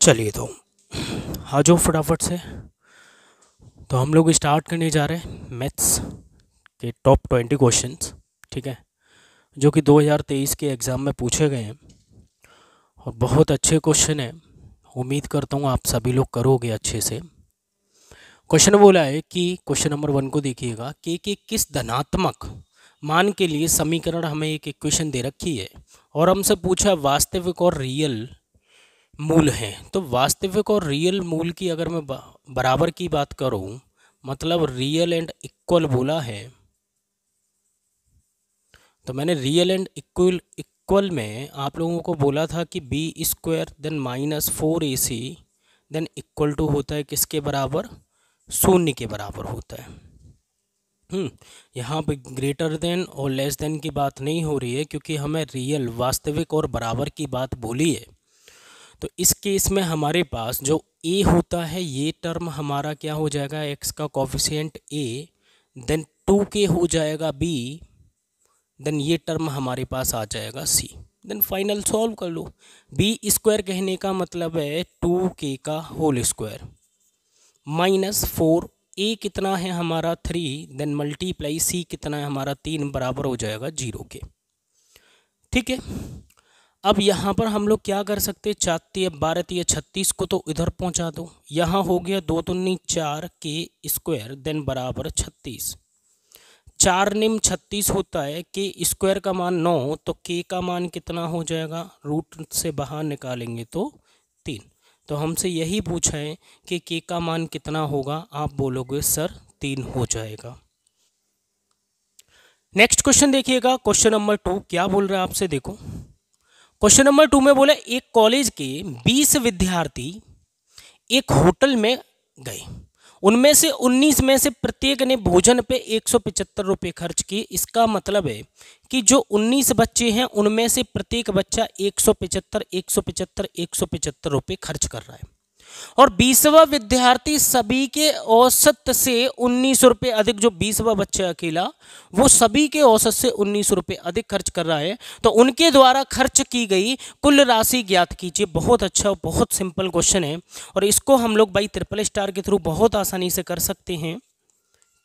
चलिए तो आ जाओ फटाफट से। तो हम लोग स्टार्ट करने जा रहे हैं मैथ्स के टॉप 20 क्वेश्चंस, ठीक है, जो कि 2023 के एग्ज़ाम में पूछे गए हैं और बहुत अच्छे क्वेश्चन हैं। उम्मीद करता हूँ आप सभी लोग करोगे अच्छे से। क्वेश्चन बोला है कि क्वेश्चन नंबर 1 को देखिएगा कि किस धनात्मक मान के लिए समीकरण, हमें एक इक्वेशन दे रखी है और हमसे पूछा वास्तविक और रियल मूल हैं। तो वास्तविक और रियल मूल की अगर मैं बराबर की बात करूं, मतलब रियल एंड इक्वल बोला है, तो मैंने रियल एंड इक्वल में आप लोगों को बोला था कि b² then -4ac than equal to होता है किसके बराबर, 0 के बराबर होता है। यहाँ पे ग्रेटर देन और लेस देन की बात नहीं हो रही है, क्योंकि हमें रियल वास्तविक और बराबर की बात बोली है। तो इस केस में हमारे पास जो a होता है, ये टर्म हमारा क्या हो जाएगा, x का कोफिशिएंट a, देन 2k हो जाएगा b, देन ये टर्म हमारे पास आ जाएगा c। देन फाइनल सॉल्व कर लो। b² कहने का मतलब है 2k का होल स्क्वायर -4, a कितना है हमारा 3, देन मल्टीप्लाई c कितना है हमारा 3, बराबर हो जाएगा 0 के। ठीक है, अब यहाँ पर हम लोग क्या कर सकते हैं, 4 12 36 को तो इधर पहुँचा दो। यहाँ हो गया 2 दूनी 4 k² देन बराबर 36, 4 निम 36 होता है, k² का मान 9, तो k का मान कितना हो जाएगा, रूट से बाहर निकालेंगे तो 3। तो हमसे यही पूछा है कि k का मान कितना होगा, आप बोलोगे सर 3 हो जाएगा। नेक्स्ट क्वेश्चन देखिएगा, क्वेश्चन नंबर 2 क्या बोल रहा है आपसे, देखो। क्वेश्चन नंबर 2 में बोला एक कॉलेज के 20 विद्यार्थी एक होटल में गए, उनमें से 19 में से प्रत्येक ने भोजन पे 175 रुपये खर्च किए। इसका मतलब है कि जो 19 बच्चे हैं उनमें से प्रत्येक बच्चा 175 रुपये खर्च कर रहा है, और 20वां विद्यार्थी सभी के औसत से 19 रुपये अधिक, जो 20वां बच्चा अकेला वो सभी के औसत से 19 रुपये अधिक खर्च कर रहा है, तो उनके द्वारा खर्च की गई कुल राशि ज्ञात कीजिए। बहुत अच्छा, बहुत सिंपल क्वेश्चन है और इसको हम लोग भाई ट्रिपल स्टार के थ्रू बहुत आसानी से कर सकते हैं।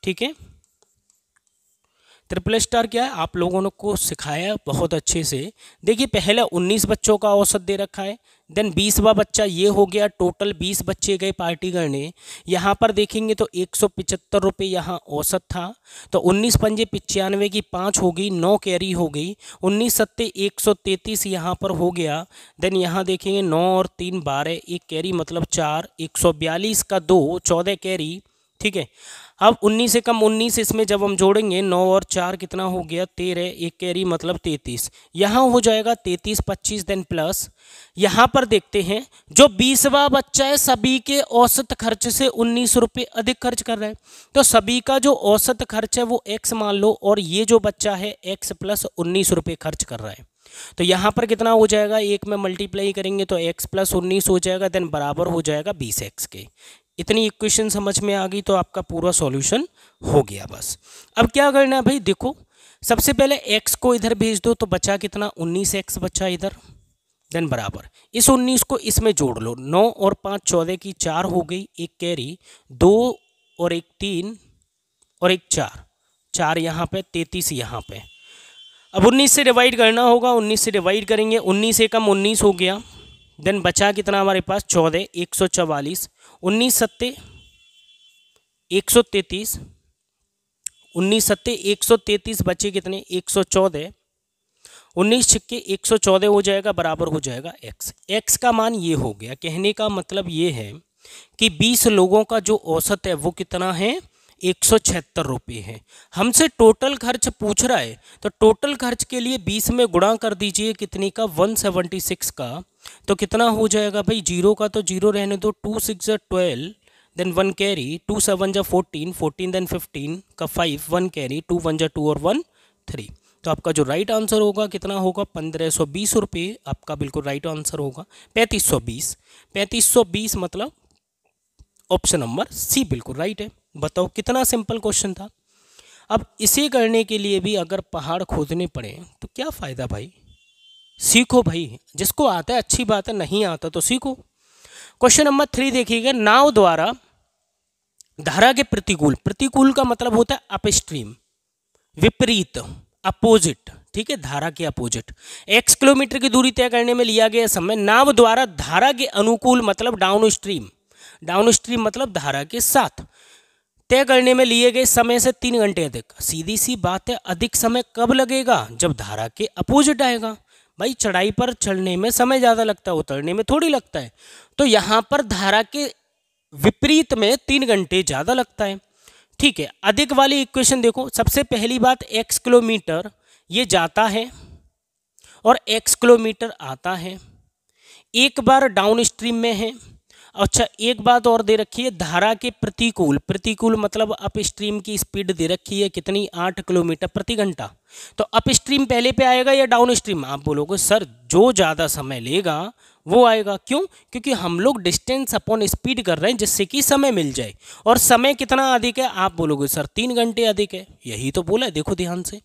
ठीक है, ट्रिपल स्टार क्या है, आप लोगों को सिखाया बहुत अच्छे से। देखिए पहले 19 बच्चों का औसत दे रखा है, देन 20वां बच्चा ये हो गया, टोटल 20 बच्चे गए पार्टी करने। यहाँ पर देखेंगे तो 175 रुपये यहाँ औसत था, तो 19 पंजे 95 की 5 हो गई, 9 कैरी हो गई, 19 सत्ते 133 यहाँ पर हो गया। देन यहाँ देखेंगे 9 और 3 12, एक कैरी मतलब 4, 142 का 2 14 कैरी। ठीक है, अब 19 से कम 19, इसमें जब हम जोड़ेंगे 9 और 4 कितना हो गया 13, एक कैरी मतलब 33, यहाँ हो जाएगा 33 25, देन प्लस यहाँ पर देखते हैं जो 20वां बच्चा है सभी के औसत खर्च से 19 रुपये अधिक खर्च कर रहा है, तो सभी का जो औसत खर्च है वो x मान लो, और ये जो बच्चा है x + 19 रुपये खर्च कर रहा है। तो यहाँ पर कितना हो जाएगा, एक में मल्टीप्लाई करेंगे तो x + 19 हो जाएगा, देन बराबर हो जाएगा 20x के। इतनी इक्वेशन समझ में आ गई तो आपका पूरा सॉल्यूशन हो गया। बस अब क्या करना है भाई, देखो सबसे पहले x को इधर भेज दो, तो बचा कितना 19x बचा इधर, देन बराबर इस 19 को इसमें जोड़ लो, 9 और 5 14 की 4 हो गई, एक कैरी 2 और 1 3 और 1 4, 4 यहाँ पे 33 यहाँ पे। अब 19 से डिवाइड करना होगा, 19 से डिवाइड करेंगे, 19 से कम 19 हो गया, देन बचा कितना हमारे पास 14, 144, 19 सत्ते 133, 19 सत्ते 133 बचे कितने 114, 19 छिक्के 114 हो जाएगा, बराबर हो जाएगा x। x का मान ये हो गया। कहने का मतलब ये है कि 20 लोगों का जो औसत है वो कितना है 176 रुपये है। हमसे टोटल खर्च पूछ रहा है, तो टोटल खर्च के लिए 20 में गुणा कर दीजिए कितने का 176 का, तो कितना हो जाएगा भाई, 0 का तो 0 रहने दो, 2 6 12, देन 1 कैरी, 2 7 14, 14 देन 15 का 5, 1 कैरी, 2 1 2 और 1 3। तो आपका जो राइट आंसर होगा कितना होगा 1520 रुपये, आपका बिल्कुल राइट आंसर होगा 3520। 3520 मतलब ऑप्शन नंबर सी बिल्कुल राइट है। बताओ कितना सिंपल क्वेश्चन था। अब इसे करने के लिए भी अगर पहाड़ खोदने पड़े तो क्या फ़ायदा भाई, सीखो भाई, जिसको आता है अच्छी बात है, नहीं आता तो सीखो। क्वेश्चन नंबर 3 देखिएगा, नाव द्वारा धारा के प्रतिकूल, प्रतिकूल का मतलब होता है अपस्ट्रीम, विपरीत, अपोजिट, ठीक है, धारा के अपोजिट, x किलोमीटर की दूरी तय करने में लिया गया समय नाव द्वारा धारा के अनुकूल मतलब डाउन स्ट्रीम, डाउन स्ट्रीम मतलब धारा के साथ तय करने में लिए गए समय से 3 घंटे अधिक। सीधी सी बात है, अधिक समय कब लगेगा? जब धारा के अपोजिट आएगा। भाई चढ़ाई पर चढ़ने में समय ज़्यादा लगता है, उतरने में थोड़ी लगता है। तो यहाँ पर धारा के विपरीत में 3 घंटे ज़्यादा लगता है। ठीक है, अधिक वाली इक्वेशन देखो, सबसे पहली बात x किलोमीटर ये जाता है और x किलोमीटर आता है, एक बार डाउन स्ट्रीम में है। अच्छा एक बात और दे रखी है, धारा के प्रतिकूल, प्रतिकूल मतलब अप स्ट्रीम की स्पीड दे रखी है कितनी, 8 किलोमीटर प्रति घंटा। तो अप स्ट्रीम पहले पे आएगा या डाउन स्ट्रीम? आप बोलोगे सर जो ज़्यादा समय लेगा वो आएगा। क्यों? क्योंकि हम लोग डिस्टेंस अपॉन स्पीड कर रहे हैं जिससे कि समय मिल जाए, और समय कितना अधिक है? आप बोलोगे सर 3 घंटे अधिक है। यही तो बोला है, देखो ध्यान से।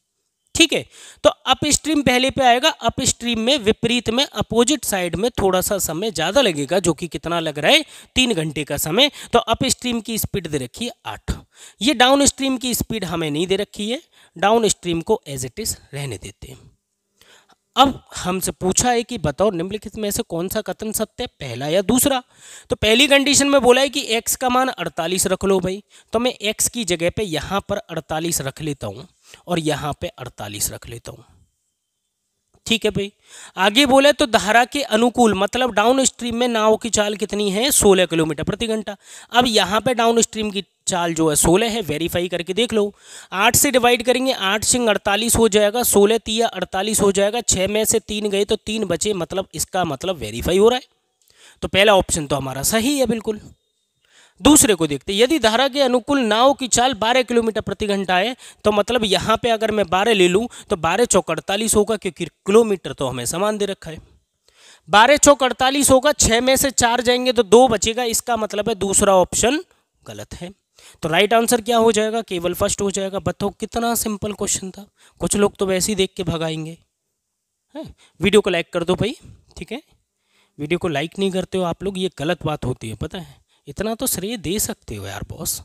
ठीक है, तो अप स्ट्रीम पहले पे आएगा, अप स्ट्रीम में विपरीत में अपोजिट साइड में थोड़ा सा समय ज़्यादा लगेगा, जो कि कितना लग रहा है, 3 घंटे का समय। तो अप स्ट्रीम की स्पीड दे रखी है 8। ये डाउन स्ट्रीम की स्पीड हमें नहीं दे रखी है, डाउन स्ट्रीम को एज इट इज रहने देते हैं। अब हमसे पूछा है कि बताओ निम्नलिखित में से कौन सा कथन सत्य है, पहला या दूसरा? तो पहली कंडीशन में बोला है कि x का मान 48 रख लो भाई, तो मैं x की जगह पे यहाँ पर 48 रख लेता हूँ और यहाँ पे 48 रख लेता हूँ। ठीक है भाई, आगे बोले तो धारा के अनुकूल मतलब डाउन स्ट्रीम में नाव की चाल कितनी है, 16 किलोमीटर प्रति घंटा। अब यहाँ पे डाउन स्ट्रीम की चाल जो है 16 है, वेरीफाई करके देख लो। 8 से डिवाइड करेंगे, 8 से 48 हो जाएगा, 16 तिया 48 हो जाएगा, 6 में से 3 गए तो 3 बचे, मतलब इसका मतलब वेरीफाई हो रहा है। तो पहला ऑप्शन तो हमारा सही है बिल्कुल। दूसरे को देखते, यदि धारा के अनुकूल नाव की चाल 12 किलोमीटर प्रति घंटा है, तो मतलब यहाँ पे अगर मैं 12 ले लूँ तो 12 चौक 48 होगा, क्योंकि किलोमीटर तो हमें समान दे रखा है। 12 चौक 48 होगा, 6 में से 4 जाएंगे तो 2 बचेगा, इसका मतलब है दूसरा ऑप्शन गलत है। तो राइट आंसर क्या हो जाएगा, केवल फर्स्ट हो जाएगा। बताओ कितना सिंपल क्वेश्चन था। कुछ लोग तो वैसे ही देख के भगाएंगे। वीडियो को लाइक कर दो भाई, ठीक है। वीडियो को लाइक नहीं करते हो आप लोग, ये गलत बात होती है, पता है। इतना तो श्रेय दे सकते हो यार बॉस।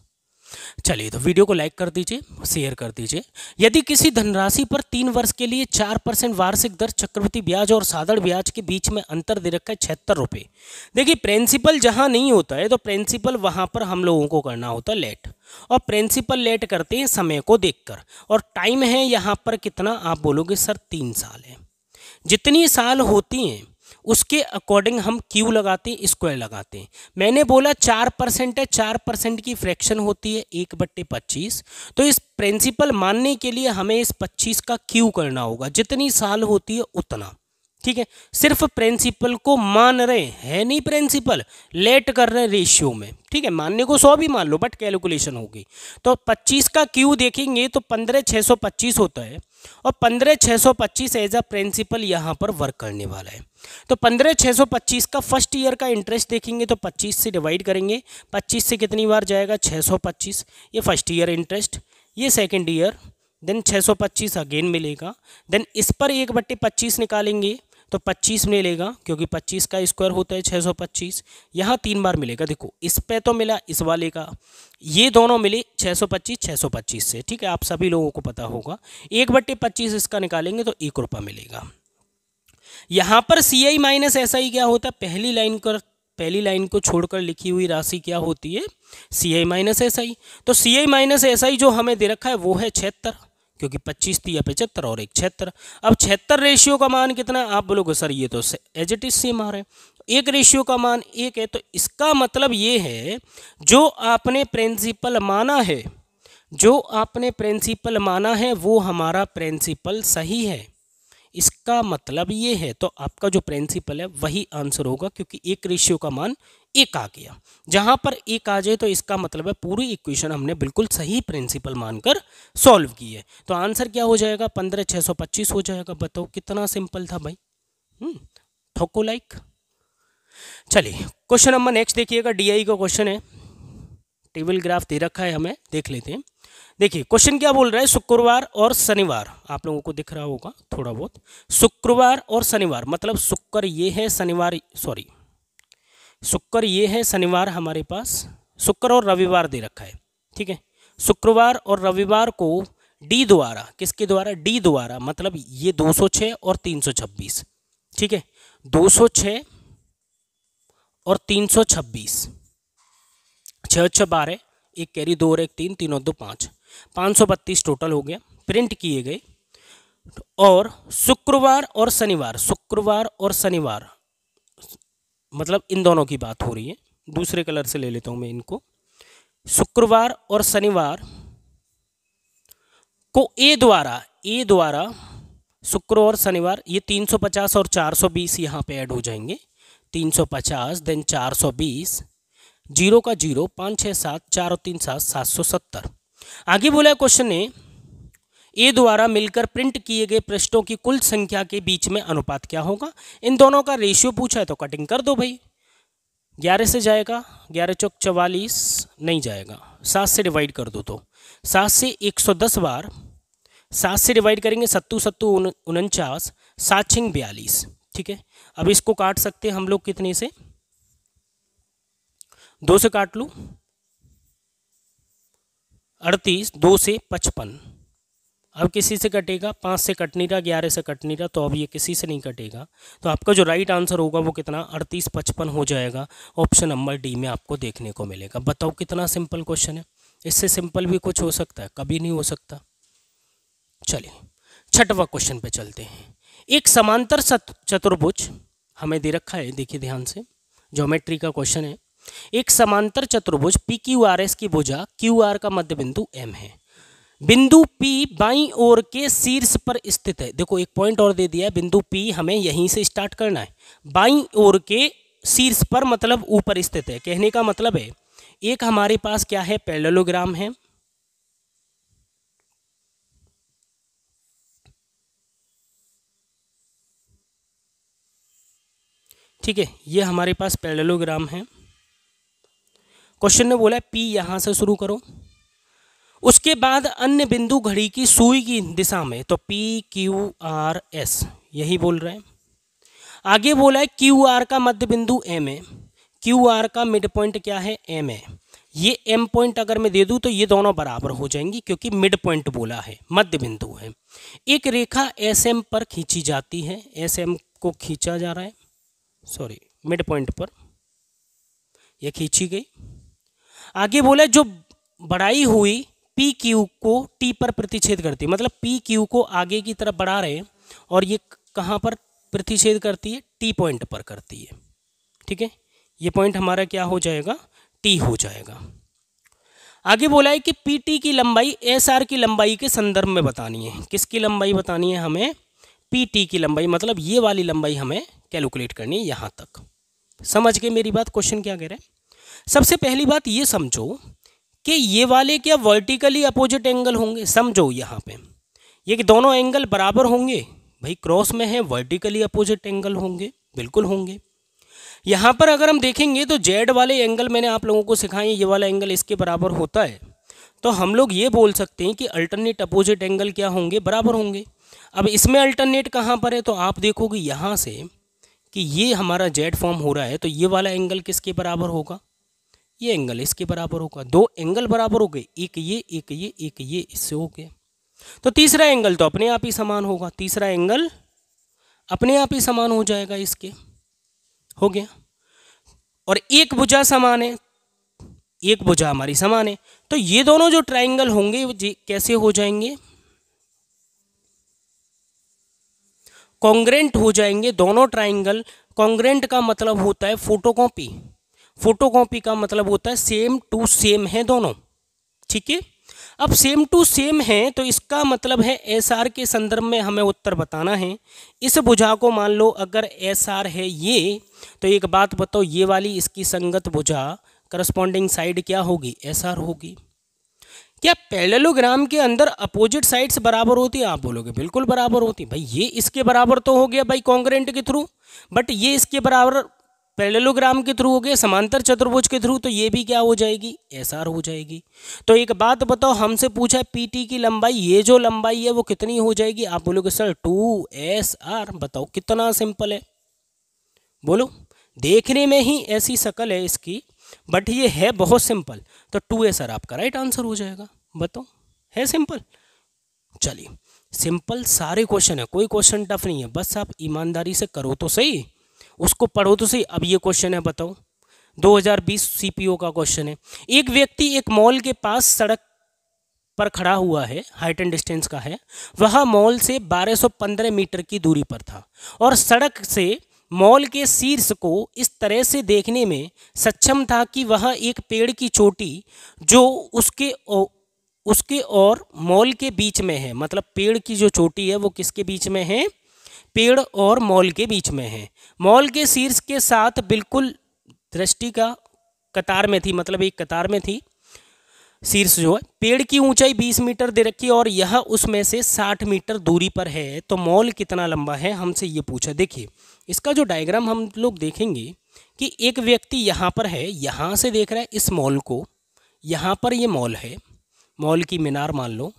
चलिए तो वीडियो को लाइक कर दीजिए, शेयर कर दीजिए। यदि किसी धनराशि पर 3 वर्ष के लिए 4% वार्षिक दर चक्रवृद्धि ब्याज और साधारण ब्याज के बीच में अंतर दे रखा है 76 रुपये। देखिए प्रिंसिपल जहां नहीं होता है तो प्रिंसिपल वहां पर हम लोगों को करना होता है लेट, और प्रिंसिपल लेट करते हैं समय को देखकर, और टाइम है यहाँ पर कितना, आप बोलोगे सर 3 साल है। जितनी साल होती हैं उसके अकॉर्डिंग हम क्यू लगाते हैं, स्क्वायर लगाते हैं। मैंने बोला 4% है, 4% की फ्रैक्शन होती है 1/25। तो इस प्रिंसिपल मानने के लिए हमें इस 25 का क्यू करना होगा, जितनी साल होती है उतना। ठीक है, सिर्फ प्रिंसिपल को मान रहे हैं, नहीं प्रिंसिपल लेट कर रहे हैं रेशियो में। ठीक है, मानने को 100 भी मान लो, बट कैलकुलेशन होगी। तो 25 का क्यू देखेंगे तो 15,625 होता है, और 15,625 एज अ प्रिंसिपल यहाँ पर वर्क करने वाला है। तो 15,625 का फर्स्ट ईयर का इंटरेस्ट देखेंगे तो 25 से डिवाइड करेंगे, 25 से कितनी बार जाएगा, 625। ये फर्स्ट ईयर इंटरेस्ट, ये सेकेंड ईयर, देन 625 अगेन मिलेगा। देन इस पर 1/25 निकालेंगे तो 25 मिलेगा, क्योंकि 25 का स्क्वायर होता है 625। यहाँ 3 बार मिलेगा, देखो इस पे तो मिला, इस वाले का, ये दोनों मिले 625 से। ठीक है, आप सभी लोगों को पता होगा। 1/25 इसका निकालेंगे तो 1 रुपया मिलेगा। यहाँ पर CI माइनस SI क्या होता है, पहली लाइन को छोड़कर लिखी हुई राशि क्या होती है, CI माइनस SI। तो CI माइनस SI जो हमें दे रखा है वो है 76, क्योंकि 25 तिया 75 और 1 76। अब 76 रेशियो का मान कितना, आप बोलोगे सर ये तो एज इट इज सेम आ रहा है। 1 रेशियो का मान 1 है, तो इसका मतलब ये है जो आपने प्रिंसिपल माना है, जो आपने प्रिंसिपल माना है वो हमारा प्रिंसिपल सही है। इसका मतलब ये है, तो आपका जो प्रिंसिपल है वही आंसर होगा, क्योंकि 1 रेशियो का मान 1 आ गया। जहां पर 1 आ जाए तो इसका मतलब है पूरी इक्वेशन हमने बिल्कुल सही प्रिंसिपल मानकर सॉल्व की है। तो आंसर क्या हो जाएगा, 15,625 हो जाएगा। बताओ कितना सिंपल था भाई। ठोको लाइक। चलिए क्वेश्चन नंबर नेक्स्ट देखिएगा, DI का क्वेश्चन है, टेबल ग्राफ दे रखा है, हमें देख लेते हैं। देखिए क्वेश्चन क्या बोल रहा है, शुक्रवार और शनिवार, आप लोगों को दिख रहा होगा थोड़ा बहुत। शुक्रवार और शनिवार मतलब शुक्र ये है, शनिवार सॉरी शुक्र ये है, शनिवार हमारे पास, शुक्र और रविवार दे रखा है, ठीक है। शुक्रवार और रविवार को डी द्वारा, किसके द्वारा, डी द्वारा, मतलब ये 206 और 326, ठीक है। 206 और 326, 6 6 12, एक कैरी 2 और 1 3, 3 और 2 5, 532 टोटल हो गया, प्रिंट किए गए। और शुक्रवार और शनिवार, शुक्रवार और शनिवार, मतलब इन दोनों की बात हो रही है, दूसरे कलर से ले लेता हूं मैं इनको। शुक्रवार और शनिवार को ए द्वारा शुक्र और शनिवार, ये 350 और 420 यहाँ पे ऐड हो जाएंगे। 350 देन 420, 0 का 0, 5 6 7, 4 और 3 7, 770। आगे बोला क्वेश्चन ने, ए द्वारा मिलकर प्रिंट किए गए पृष्ठों की कुल संख्या के बीच में अनुपात क्या होगा। इन दोनों का रेशियो पूछा है तो कटिंग कर दो भाई। 11 से जाएगा, 11 चौक 44, नहीं जाएगा। 7 से डिवाइड कर दो, तो 7 से 110 बार, 7 से डिवाइड करेंगे, 7 7 49, 7 6 42, ठीक है। अब इसको काट सकते हैं हम लोग कितने से, 2 से काट लूँ, 38, 2 से 55। अब किसी से कटेगा, 5 से कट नहीं रहा, 11 से कट नहीं रहा, तो अब ये किसी से नहीं कटेगा। तो आपका जो राइट आंसर होगा वो कितना, 38 55 हो जाएगा। ऑप्शन नंबर डी में आपको देखने को मिलेगा। बताओ कितना सिंपल क्वेश्चन है, इससे सिंपल भी कुछ हो सकता है, कभी नहीं हो सकता। चलिए छठवां क्वेश्चन पे चलते हैं। एक समांतर चतुर्भुज हमें दे रखा है, देखिए ध्यान से, ज्योमेट्री का क्वेश्चन है। एक समांतर चतुर्भुज पी क्यू आर एस की भुजा क्यू आर का मध्य बिंदु एम है। बिंदु P बाईं ओर के शीर्ष पर स्थित है। देखो एक पॉइंट और दे दिया है, बिंदु P हमें यहीं से स्टार्ट करना है। बाईं ओर के शीर्ष पर मतलब ऊपर स्थित है। कहने का मतलब है एक हमारे पास क्या है, पैरेललोग्राम है, ठीक है, ये हमारे पास पैरेललोग्राम है। क्वेश्चन ने बोला है P यहां से शुरू करो, उसके बाद अन्य बिंदु घड़ी की सुई की दिशा में, तो P Q R S यही बोल रहे हैं। आगे बोला है Q R का मध्य बिंदु M है, Q R का मिड पॉइंट क्या है, M है। ये M पॉइंट अगर मैं दे दूं तो ये दोनों बराबर हो जाएंगी, क्योंकि मिड पॉइंट बोला है, मध्य बिंदु है। एक रेखा SM पर खींची जाती है, SM को खींचा जा रहा है, सॉरी मिड पॉइंट पर यह खींची गई। आगे बोला जो बढ़ाई हुई पी क्यू को टी पर प्रतिच्छेद करती है, मतलब पी क्यू को आगे की तरफ बढ़ा रहे हैं और ये कहाँ पर प्रतिच्छेद करती है, टी पॉइंट पर करती है, ठीक है। ये पॉइंट हमारा क्या हो जाएगा, टी हो जाएगा। आगे बोला है कि पी टी की लंबाई एस आर की लंबाई के संदर्भ में बतानी है। किसकी लंबाई बतानी है हमें, पी टी की लंबाई, मतलब ये वाली लंबाई हमें कैलकुलेट करनी है। यहाँ तक समझ गए मेरी बात, क्वेश्चन क्या कह रहे हैं। सबसे पहली बात ये समझो कि ये वाले क्या वर्टिकली अपोजिट एंगल होंगे, समझो यहाँ पे ये कि दोनों एंगल बराबर होंगे, भाई क्रॉस में है, वर्टिकली अपोजिट एंगल होंगे, बिल्कुल होंगे। यहाँ पर अगर हम देखेंगे तो जेड वाले एंगल मैंने आप लोगों को सिखाए, ये वाला एंगल इसके बराबर होता है, तो हम लोग ये बोल सकते हैं कि अल्टरनेट अपोजिट एंगल क्या होंगे, बराबर होंगे। अब इसमें अल्टरनेट कहाँ पर है, तो आप देखोगे यहाँ से कि ये हमारा जेड फॉर्म हो रहा है, तो ये वाला एंगल किसके बराबर होगा, ये एंगल इसके बराबर होगा। दो एंगल बराबर हो गए, एक ये एक ये एक ये, इससे हो गया। तो तीसरा एंगल तो अपने आप ही समान होगा, तीसरा एंगल अपने आप ही समान हो जाएगा, इसके हो गया। और एक भुजा समान है, एक भुजा हमारी समान है, तो ये दोनों जो ट्राइंगल होंगे कैसे हो जाएंगे, कॉन्ग्रेंट हो जाएंगे। दोनों ट्राइंगल, कॉन्ग्रेंट का मतलब होता है फोटोकॉपी, फोटोकॉपी का मतलब होता है सेम टू सेम है दोनों, ठीक है। अब सेम टू सेम है तो इसका मतलब है एस आर के संदर्भ में हमें उत्तर बताना है। इस भुजा को मान लो अगर एस आर है ये, तो एक बात बताओ, ये वाली इसकी संगत भुजा करस्पॉन्डिंग साइड क्या होगी, एस आर होगी। क्या पैरेललोग्राम के अंदर अपोजिट साइड्स बराबर होती है, आप बोलोगे बिल्कुल बराबर होती। भाई ये इसके बराबर तो हो गया भाई कॉन्ग्रेंट के थ्रू, बट ये इसके बराबर पैरेललोग्राम के थ्रू हो गया, समांतर चतुर्भुज के थ्रू, तो ये भी क्या हो जाएगी, एस आर हो जाएगी। तो एक बात बताओ, हमसे पूछा है पीटी की लंबाई, ये जो लंबाई है वो कितनी हो जाएगी, आप बोलोगे सर 2 एस आर। बताओ कितना सिंपल है, बोलो देखने में ही ऐसी शक्ल है इसकी, बट ये है बहुत सिंपल। तो 2A सर आपका राइट आंसर हो जाएगा। बताओ, है सिंपल। चलिए, सिंपल सारे क्वेश्चन है, कोई क्वेश्चन टफ नहीं है, बस आप ईमानदारी से करो तो सही, उसको पढ़ो तो सही। अब ये क्वेश्चन है, बताओ 2020 CPO का क्वेश्चन है। एक व्यक्ति एक मॉल के पास सड़क पर खड़ा हुआ है, हाइट एंड डिस्टेंस का है, वह मॉल से 1215 मीटर की दूरी पर था और सड़क से मॉल के शीर्ष को इस तरह से देखने में सक्षम था कि वह एक पेड़ की चोटी जो उसके और मॉल के बीच में है, मतलब पेड़ की जो चोटी है वो किसके बीच में है, पेड़ और मॉल के बीच में है। मॉल के शीर्ष के साथ बिल्कुल दृष्टि का कतार में थी, मतलब एक कतार में थी शीर्ष जो है। पेड़ की ऊंचाई 20 मीटर दे रखी है और यह उसमें से 60 मीटर दूरी पर है। तो मॉल कितना लंबा है, हमसे ये पूछा। देखिए, इसका जो डायग्राम हम लोग देखेंगे कि एक व्यक्ति यहाँ पर है, यहाँ से देख रहा है इस मॉल को, यहाँ पर ये मॉल है, मॉल की मीनार मान लो,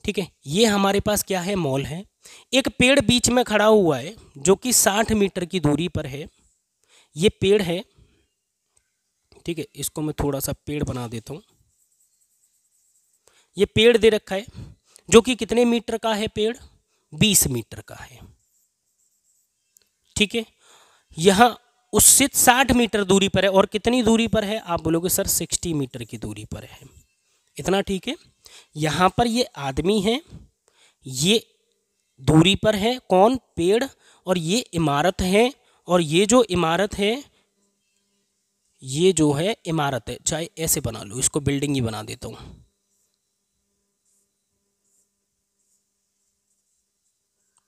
ठीक है। ये हमारे पास क्या है, मॉल है। एक पेड़ बीच में खड़ा हुआ है जो कि 60 मीटर की दूरी पर है। ये पेड़ है, ठीक है, इसको मैं थोड़ा सा पेड़ बना देता हूँ। ये पेड़ दे रखा है जो कि कितने मीटर का है, पेड़ 20 मीटर का है, ठीक है। यह उससे 60 मीटर दूरी पर है और कितनी दूरी पर है, आप बोलोगे सर 60 मीटर की दूरी पर है, इतना ठीक है। यहाँ पर ये आदमी है, ये दूरी पर है कौन, पेड़, और ये इमारत है, और ये जो इमारत है, ये जो है इमारत है, चाहे ऐसे बना लो, इसको बिल्डिंग ही बना देता हूँ।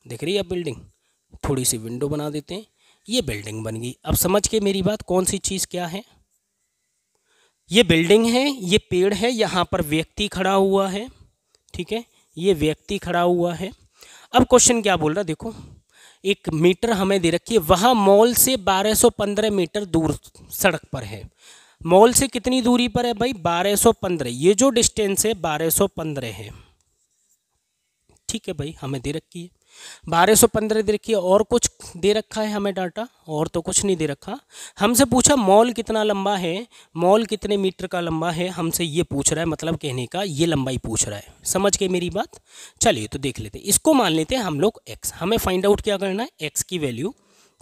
देख रही है आप बिल्डिंग, थोड़ी सी विंडो बना देते हैं, ये बिल्डिंग बन गई। अब समझ के मेरी बात, कौन सी चीज़ क्या है, ये बिल्डिंग है, ये पेड़ है, यहाँ पर व्यक्ति खड़ा हुआ है, ठीक है, ये व्यक्ति खड़ा हुआ है। अब क्वेश्चन क्या बोल रहा है, देखो एक मीटर हमें दे रखी है, वह मॉल से 1215 मीटर दूर सड़क पर है। मॉल से कितनी दूरी पर है भाई, 1215, ये जो डिस्टेंस है 1215 है, ठीक है भाई, हमें दे रखी है 1215 दे रखी है। और कुछ दे रखा है हमें डाटा, और तो कुछ नहीं दे रखा। हमसे पूछा मॉल कितना लंबा है, मॉल कितने मीटर का लंबा है, हमसे ये पूछ रहा है, मतलब कहने का ये लंबाई पूछ रहा है। समझ के मेरी बात। चलिए तो देख लेते हैं, इसको मान लेते हैं हम लोग x, हमें फाइंड आउट क्या करना है, x की वैल्यू,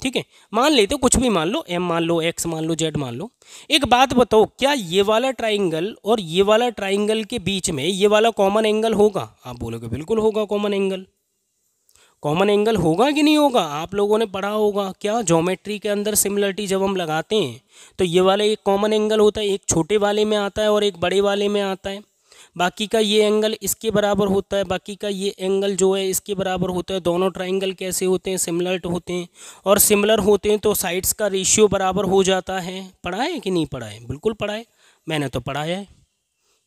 ठीक है। मान लेते हो, कुछ भी मान लो, m मान लो, x मान लो, z मान लो। एक बात बताओ, क्या ये वाला ट्राइंगल और ये वाला ट्राइंगल के बीच में ये वाला कॉमन एंगल होगा, आप बोलोगे बिल्कुल होगा कॉमन एंगल। कॉमन एंगल होगा कि नहीं होगा, आप लोगों ने पढ़ा होगा क्या, ज्योमेट्री के अंदर सिमिलरिटी जब हम लगाते हैं तो ये वाला एक कॉमन एंगल होता है, एक छोटे वाले में आता है और एक बड़े वाले में आता है। बाकी का ये एंगल इसके बराबर होता है, बाकी का ये एंगल जो है इसके बराबर होता है। दोनों ट्राइंगल कैसे होते हैं, सिमिलर होते हैं, और सिमिलर होते हैं तो साइड्स का रेशियो बराबर हो जाता है। पढ़ा है कि नहीं पढ़ा है, बिल्कुल पढ़ा है, मैंने तो पढ़ाया है,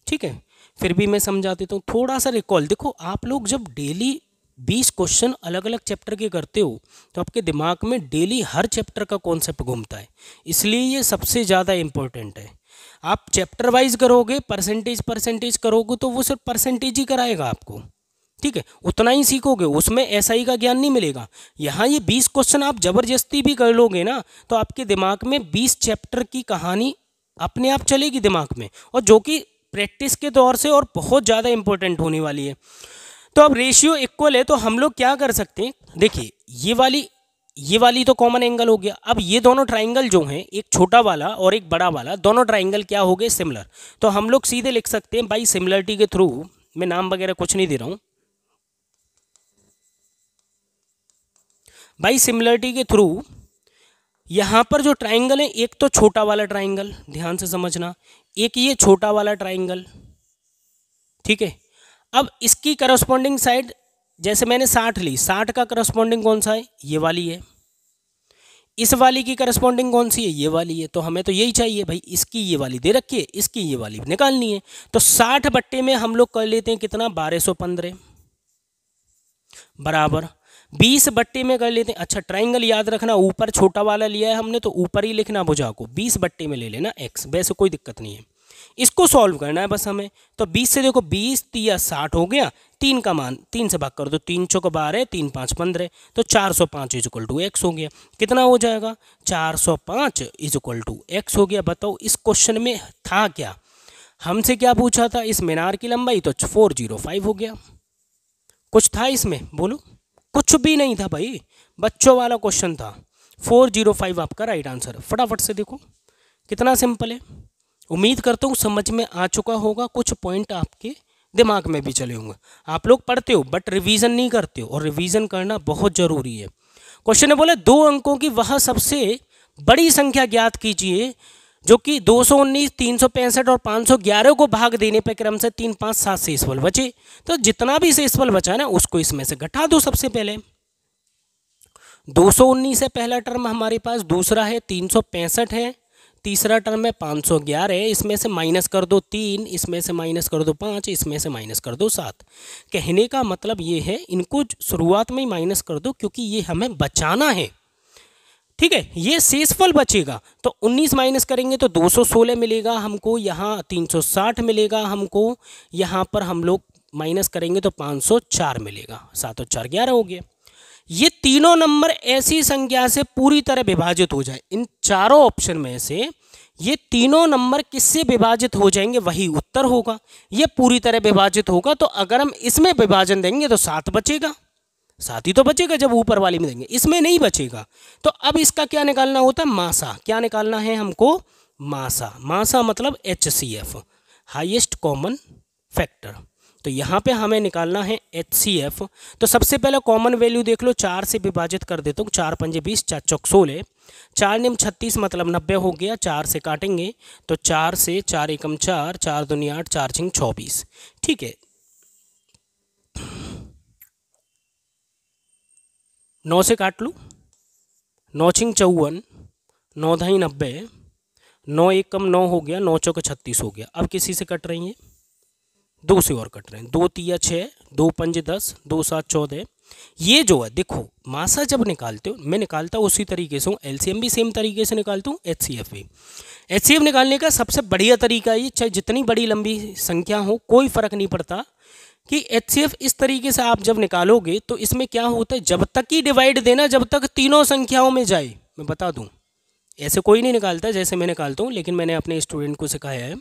ठीक है। फिर भी मैं समझा देता हूँ, थोड़ा सा रिकॉल। देखो आप लोग जब डेली 20 क्वेश्चन अलग अलग चैप्टर के करते हो तो आपके दिमाग में डेली हर चैप्टर का कॉन्सेप्ट घूमता है, इसलिए ये सबसे ज़्यादा इम्पोर्टेंट है। आप चैप्टर वाइज करोगे, परसेंटेज करोगे तो वो सिर्फ परसेंटेज ही कराएगा आपको, ठीक है, उतना ही सीखोगे, उसमें SI का ज्ञान नहीं मिलेगा। यहाँ ये 20 क्वेश्चन आप ज़बरदस्ती भी कर लोगे ना तो आपके दिमाग में 20 चैप्टर की कहानी अपने आप चलेगी दिमाग में, और जो कि प्रैक्टिस के तौर से और बहुत ज़्यादा इंपॉर्टेंट होने वाली है। तो अब रेशियो इक्वल है तो हम लोग क्या कर सकते हैं, देखिए ये वाली तो कॉमन एंगल हो गया। अब ये दोनों ट्राइंगल जो हैं, एक छोटा वाला और एक बड़ा वाला, दोनों ट्राइंगल क्या हो गए, सिमिलर। तो हम लोग सीधे लिख सकते हैं बाई सिमिलरिटी के थ्रू, मैं नाम वगैरह कुछ नहीं दे रहा हूँ, बाई सिमिलरिटी के थ्रू यहाँ पर जो ट्राइंगल है, एक तो छोटा वाला ट्राइंगल, ध्यान से समझना, एक ये छोटा वाला ट्राइंगल, ठीक है। अब इसकी करस्पॉन्डिंग साइड जैसे मैंने 60 ली, 60 का करस्पॉन्डिंग कौन सा है, ये वाली है। इस वाली की करस्पॉन्डिंग कौन सी है, ये वाली है। तो हमें तो यही चाहिए भाई, इसकी ये वाली दे रखी है, इसकी ये वाली निकालनी है। तो 60 बट्टे में हम लोग कर लेते हैं कितना, 1215 बराबर 20 बट्टे में कर लेते हैं। अच्छा ट्राइंगल याद रखना, ऊपर छोटा वाला लिया है हमने तो ऊपर ही लिखना भुजा को, 20 बट्टे में ले लेना x, वैसे कोई दिक्कत नहीं है। इसको सॉल्व करना है बस हमें। तो 20 से देखो 20 3 60 हो गया, 3 का मान 3 से भाग कर दो, 3 चौक 12, 3 5 15, तो 405 इज इक्वल टू एक्स हो गया। कितना हो जाएगा? 405 इज इक्वल टू एक्स हो गया। बताओ इस क्वेश्चन में था क्या, हमसे क्या पूछा था? इस मीनार की लंबाई, तो 405 हो गया। कुछ था इसमें? बोलो। कुछ भी नहीं था भाई, बच्चों वाला क्वेश्चन था। 405 आपका राइट आंसर। फटाफट से देखो कितना सिंपल है। उम्मीद करता हूँ समझ में आ चुका होगा, कुछ पॉइंट आपके दिमाग में भी चले होंगे। आप लोग पढ़ते हो बट रिवीजन नहीं करते हो, और रिवीजन करना बहुत ज़रूरी है। क्वेश्चन ने बोला 2 अंकों की वह सबसे बड़ी संख्या ज्ञात कीजिए जो कि 219, 365 और 511 को भाग देने पर क्रम से 3, 5, 7 शेषफल बचे। तो जितना भी शेषफल बचा है ना उसको इसमें से घटा दो। सबसे पहले 219 है पहला टर्म हमारे पास, दूसरा है 365 है, तीसरा टर्म है 511 है। इसमें से माइनस कर दो 3, इसमें से माइनस कर दो 5, इसमें से माइनस कर दो 7। कहने का मतलब ये है इनको शुरुआत में ही माइनस कर दो क्योंकि ये हमें बचाना है। ठीक है, ये शेषफल बचेगा तो 19 माइनस करेंगे तो 216 मिलेगा हमको, यहाँ 360 मिलेगा हमको, यहाँ पर हम लोग माइनस करेंगे तो 504 मिलेगा। 7 और 4 11 हो गया। ये तीनों नंबर ऐसी संख्या से पूरी तरह विभाजित हो जाए, इन चारों ऑप्शन में से ये तीनों नंबर किससे विभाजित हो जाएंगे वही उत्तर होगा। ये पूरी तरह विभाजित होगा तो अगर हम इसमें विभाजन देंगे तो 7 बचेगा। 7 ही तो बचेगा जब ऊपर वाली में देंगे, इसमें नहीं बचेगा। तो अब इसका क्या निकालना होता है? मासा। क्या निकालना है हमको? मासा। मासा मतलब HCF, हाईएस्ट कॉमन फैक्टर। तो यहाँ पे हमें निकालना है HCF। तो सबसे पहले कॉमन वैल्यू देख लो, 4 से विभाजित कर देता हूँ। 4 पंजे 20, 4 चौक 16, 4 निम 36 मतलब 90 हो गया। 4 से काटेंगे तो 4 से 4 एकम 4, 4 दूनी 8, 4 छिंग 24। ठीक है, 9 से काट लूँ, 9 छिंग 54, 9 धाई 90, 9 एकम 9 हो गया, 9 चौक 36 हो गया। अब किसी से कट रही है? 2 से और कट रहे हैं। 2 तिया 6, 2 पंजे 10, 2 7 14। ये जो है देखो, मासा जब निकालते हो, मैं निकालता हूँ उसी तरीके से हूँ, एलसीएम भी सेम तरीके से निकालता हूँ, HCF भी। HCF निकालने का सबसे बढ़िया तरीका ये, चाहे जितनी बड़ी लंबी संख्या हो कोई फर्क नहीं पड़ता, कि HCF इस तरीके से आप जब निकालोगे तो इसमें क्या होता है, जब तक ही डिवाइड देना जब तक तीनों संख्याओं में जाए। मैं बता दूँ, ऐसे कोई नहीं निकालता जैसे मैं निकालता हूँ, लेकिन मैंने अपने स्टूडेंट को सिखाया है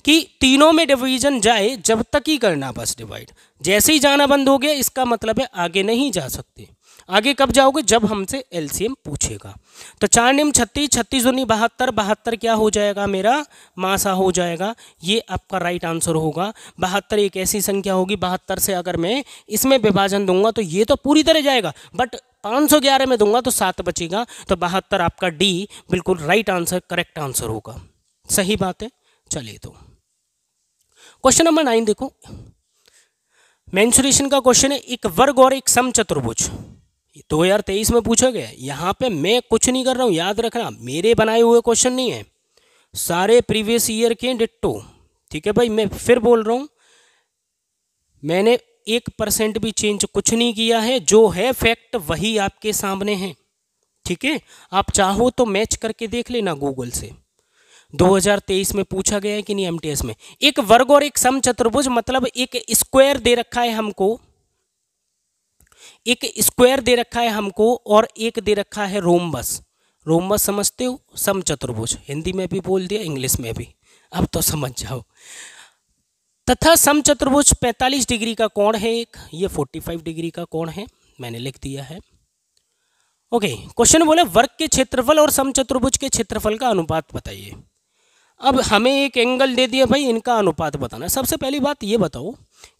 कि तीनों में डिवीजन जाए जब तक ही करना बस डिवाइड। जैसे ही जाना बंद हो गया इसका मतलब है आगे नहीं जा सकते। आगे कब जाओगे? जब हमसे LCM पूछेगा। तो 4 निम 36, 36 दूनी 72, 72 क्या हो जाएगा मेरा? मासा हो जाएगा। ये आपका राइट आंसर होगा। 72 एक ऐसी संख्या होगी, 72 से अगर मैं इसमें विभाजन दूंगा तो ये तो पूरी तरह जाएगा, बट 511 में दूंगा तो 7 बचेगा। तो 72 आपका D बिल्कुल राइट आंसर, करेक्ट आंसर होगा। सही बात है। चलिए तो क्वेश्चन नंबर 9 देखो, मेंसुरेशन का क्वेश्चन है। एक वर्ग और एक समचतुर्भुज 2023 में पूछा गया। यहाँ पे मैं कुछ नहीं कर रहा हूँ, याद रखना मेरे बनाए हुए क्वेश्चन नहीं है, सारे प्रीवियस ईयर के डिट्टो। ठीक है भाई, मैं फिर बोल रहा हूँ, मैंने 1% भी चेंज कुछ नहीं किया है, जो है फैक्ट वही आपके सामने है। ठीक है, आप चाहो तो मैच करके देख लेना गूगल से। 2023 में पूछा गया है कि नहीं MTS में। एक वर्ग और एक समचतुर्भुज मतलब एक स्क्वायर दे रखा है हमको, एक स्क्वायर दे रखा है हमको, और एक दे रखा है रोम्बस। रोम्बस समझते हो? समचतुर्भुज हिंदी में भी बोल दिया, इंग्लिश में भी, अब तो समझ जाओ। तथा समचतुर्भुज 45 डिग्री का कोण है एक, ये 45 डिग्री का कोण है, मैंने लिख दिया है। ओके, क्वेश्चन बोले वर्ग के क्षेत्रफल और समचतुर्भुज के क्षेत्रफल का अनुपात बताइए। अब हमें एक एंगल दे दिया भाई, इनका अनुपात बताना है। सबसे पहली बात ये बताओ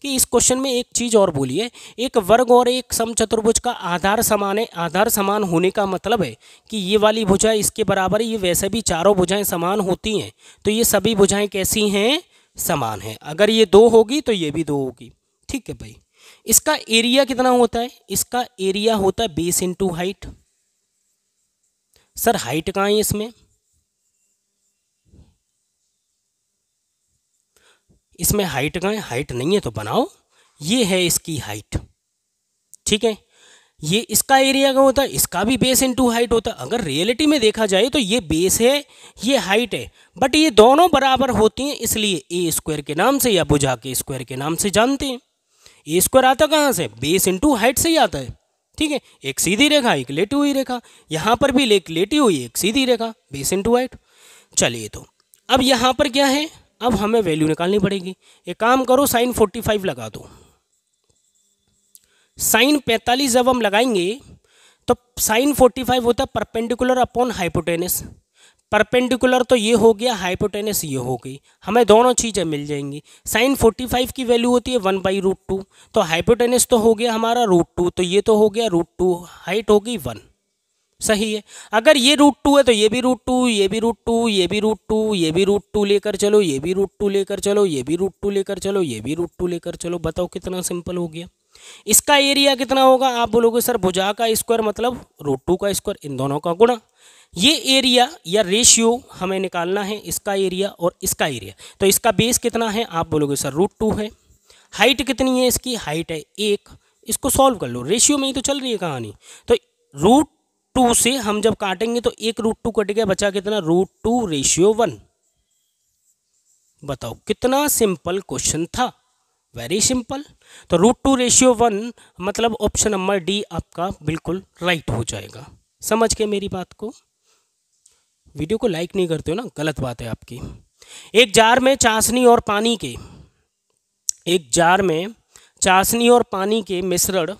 कि इस क्वेश्चन में एक चीज़ और बोली है, एक वर्ग और एक समचतुर्भुज का आधार समान है। आधार समान होने का मतलब है कि ये वाली भुजाएं इसके बराबर है, ये वैसे भी चारों भुजाएं समान होती हैं, तो ये सभी भुजाएं कैसी हैं? समान है। अगर ये 2 होगी तो ये भी 2 होगी। ठीक है भाई, इसका एरिया कितना होता है? इसका एरिया होता है base into height. Sir height कहाँ है इसमें? इसमें हाइट कहाँ है? हाइट नहीं है तो बनाओ, ये है इसकी हाइट। ठीक है, ये इसका एरिया का होता है, इसका भी बेस इंटू हाइट होता है। अगर रियलिटी में देखा जाए तो ये बेस है, ये हाइट है, बट ये दोनों बराबर होती हैं, इसलिए ए स्क्वायर के नाम से या भुजा के स्क्वायर के नाम से जानते हैं। ए स्क्वायर आता कहाँ से, बेस इंटू हाइट से ही आता है, ठीक है। एक सीधी रेखा एक लेटी हुई रेखा, यहाँ पर भी एक लेटी हुई एक सीधी रेखा, बेस इंटू हाइट। चलिए तो अब यहाँ पर क्या है, अब हमें वैल्यू निकालनी पड़ेगी। एक काम करो साइन 45 लगा दो। साइन 45 जब हम लगाएंगे तो साइन 45 होता है परपेंडिकुलर अपॉन हाइपोटेनस। परपेंडिकुलर तो ये हो गया, हाइपोटेनस ये हो गई, हमें दोनों चीज़ें मिल जाएंगी। साइन 45 की वैल्यू होती है 1/√2, तो हाइपोटेनस तो हो गया हमारा √2, तो ये तो हो गया √2, हाइट होगी 1। सही है। अगर ये √2 है तो ये भी √2, ये भी √2, ये भी √2, ये भी √2 लेकर चलो, ये भी √2 लेकर चलो, ये भी √2 लेकर चलो, ये भी √2 लेकर चलो। बताओ कितना सिंपल हो गया। इसका एरिया कितना होगा, आप बोलोगे सर भुजा का स्क्वायर मतलब √2 का स्क्वायर, इन दोनों का गुणा। ये एरिया या रेशियो हमें निकालना है, इसका एरिया और इसका एरिया। तो इसका बेस कितना है, आप बोलोगे सर √2 है। हाइट कितनी है, इसकी हाइट है 1। इसको सॉल्व कर लो, रेशियो में ही तो चल रही है कहानी। तो √2 से हम जब काटेंगे तो एक √2 कट गया, बचा कितना, √2:1। बताओ कितना सिंपल क्वेश्चन था, वेरी सिंपल। तो √2:1 मतलब ऑप्शन नंबर डी आपका बिल्कुल राइट हो जाएगा। समझ के मेरी बात को, वीडियो को लाइक नहीं करते हो ना, गलत बात है आपकी। एक जार में चाशनी और पानी के, एक जार में चाशनी और पानी के मिश्रण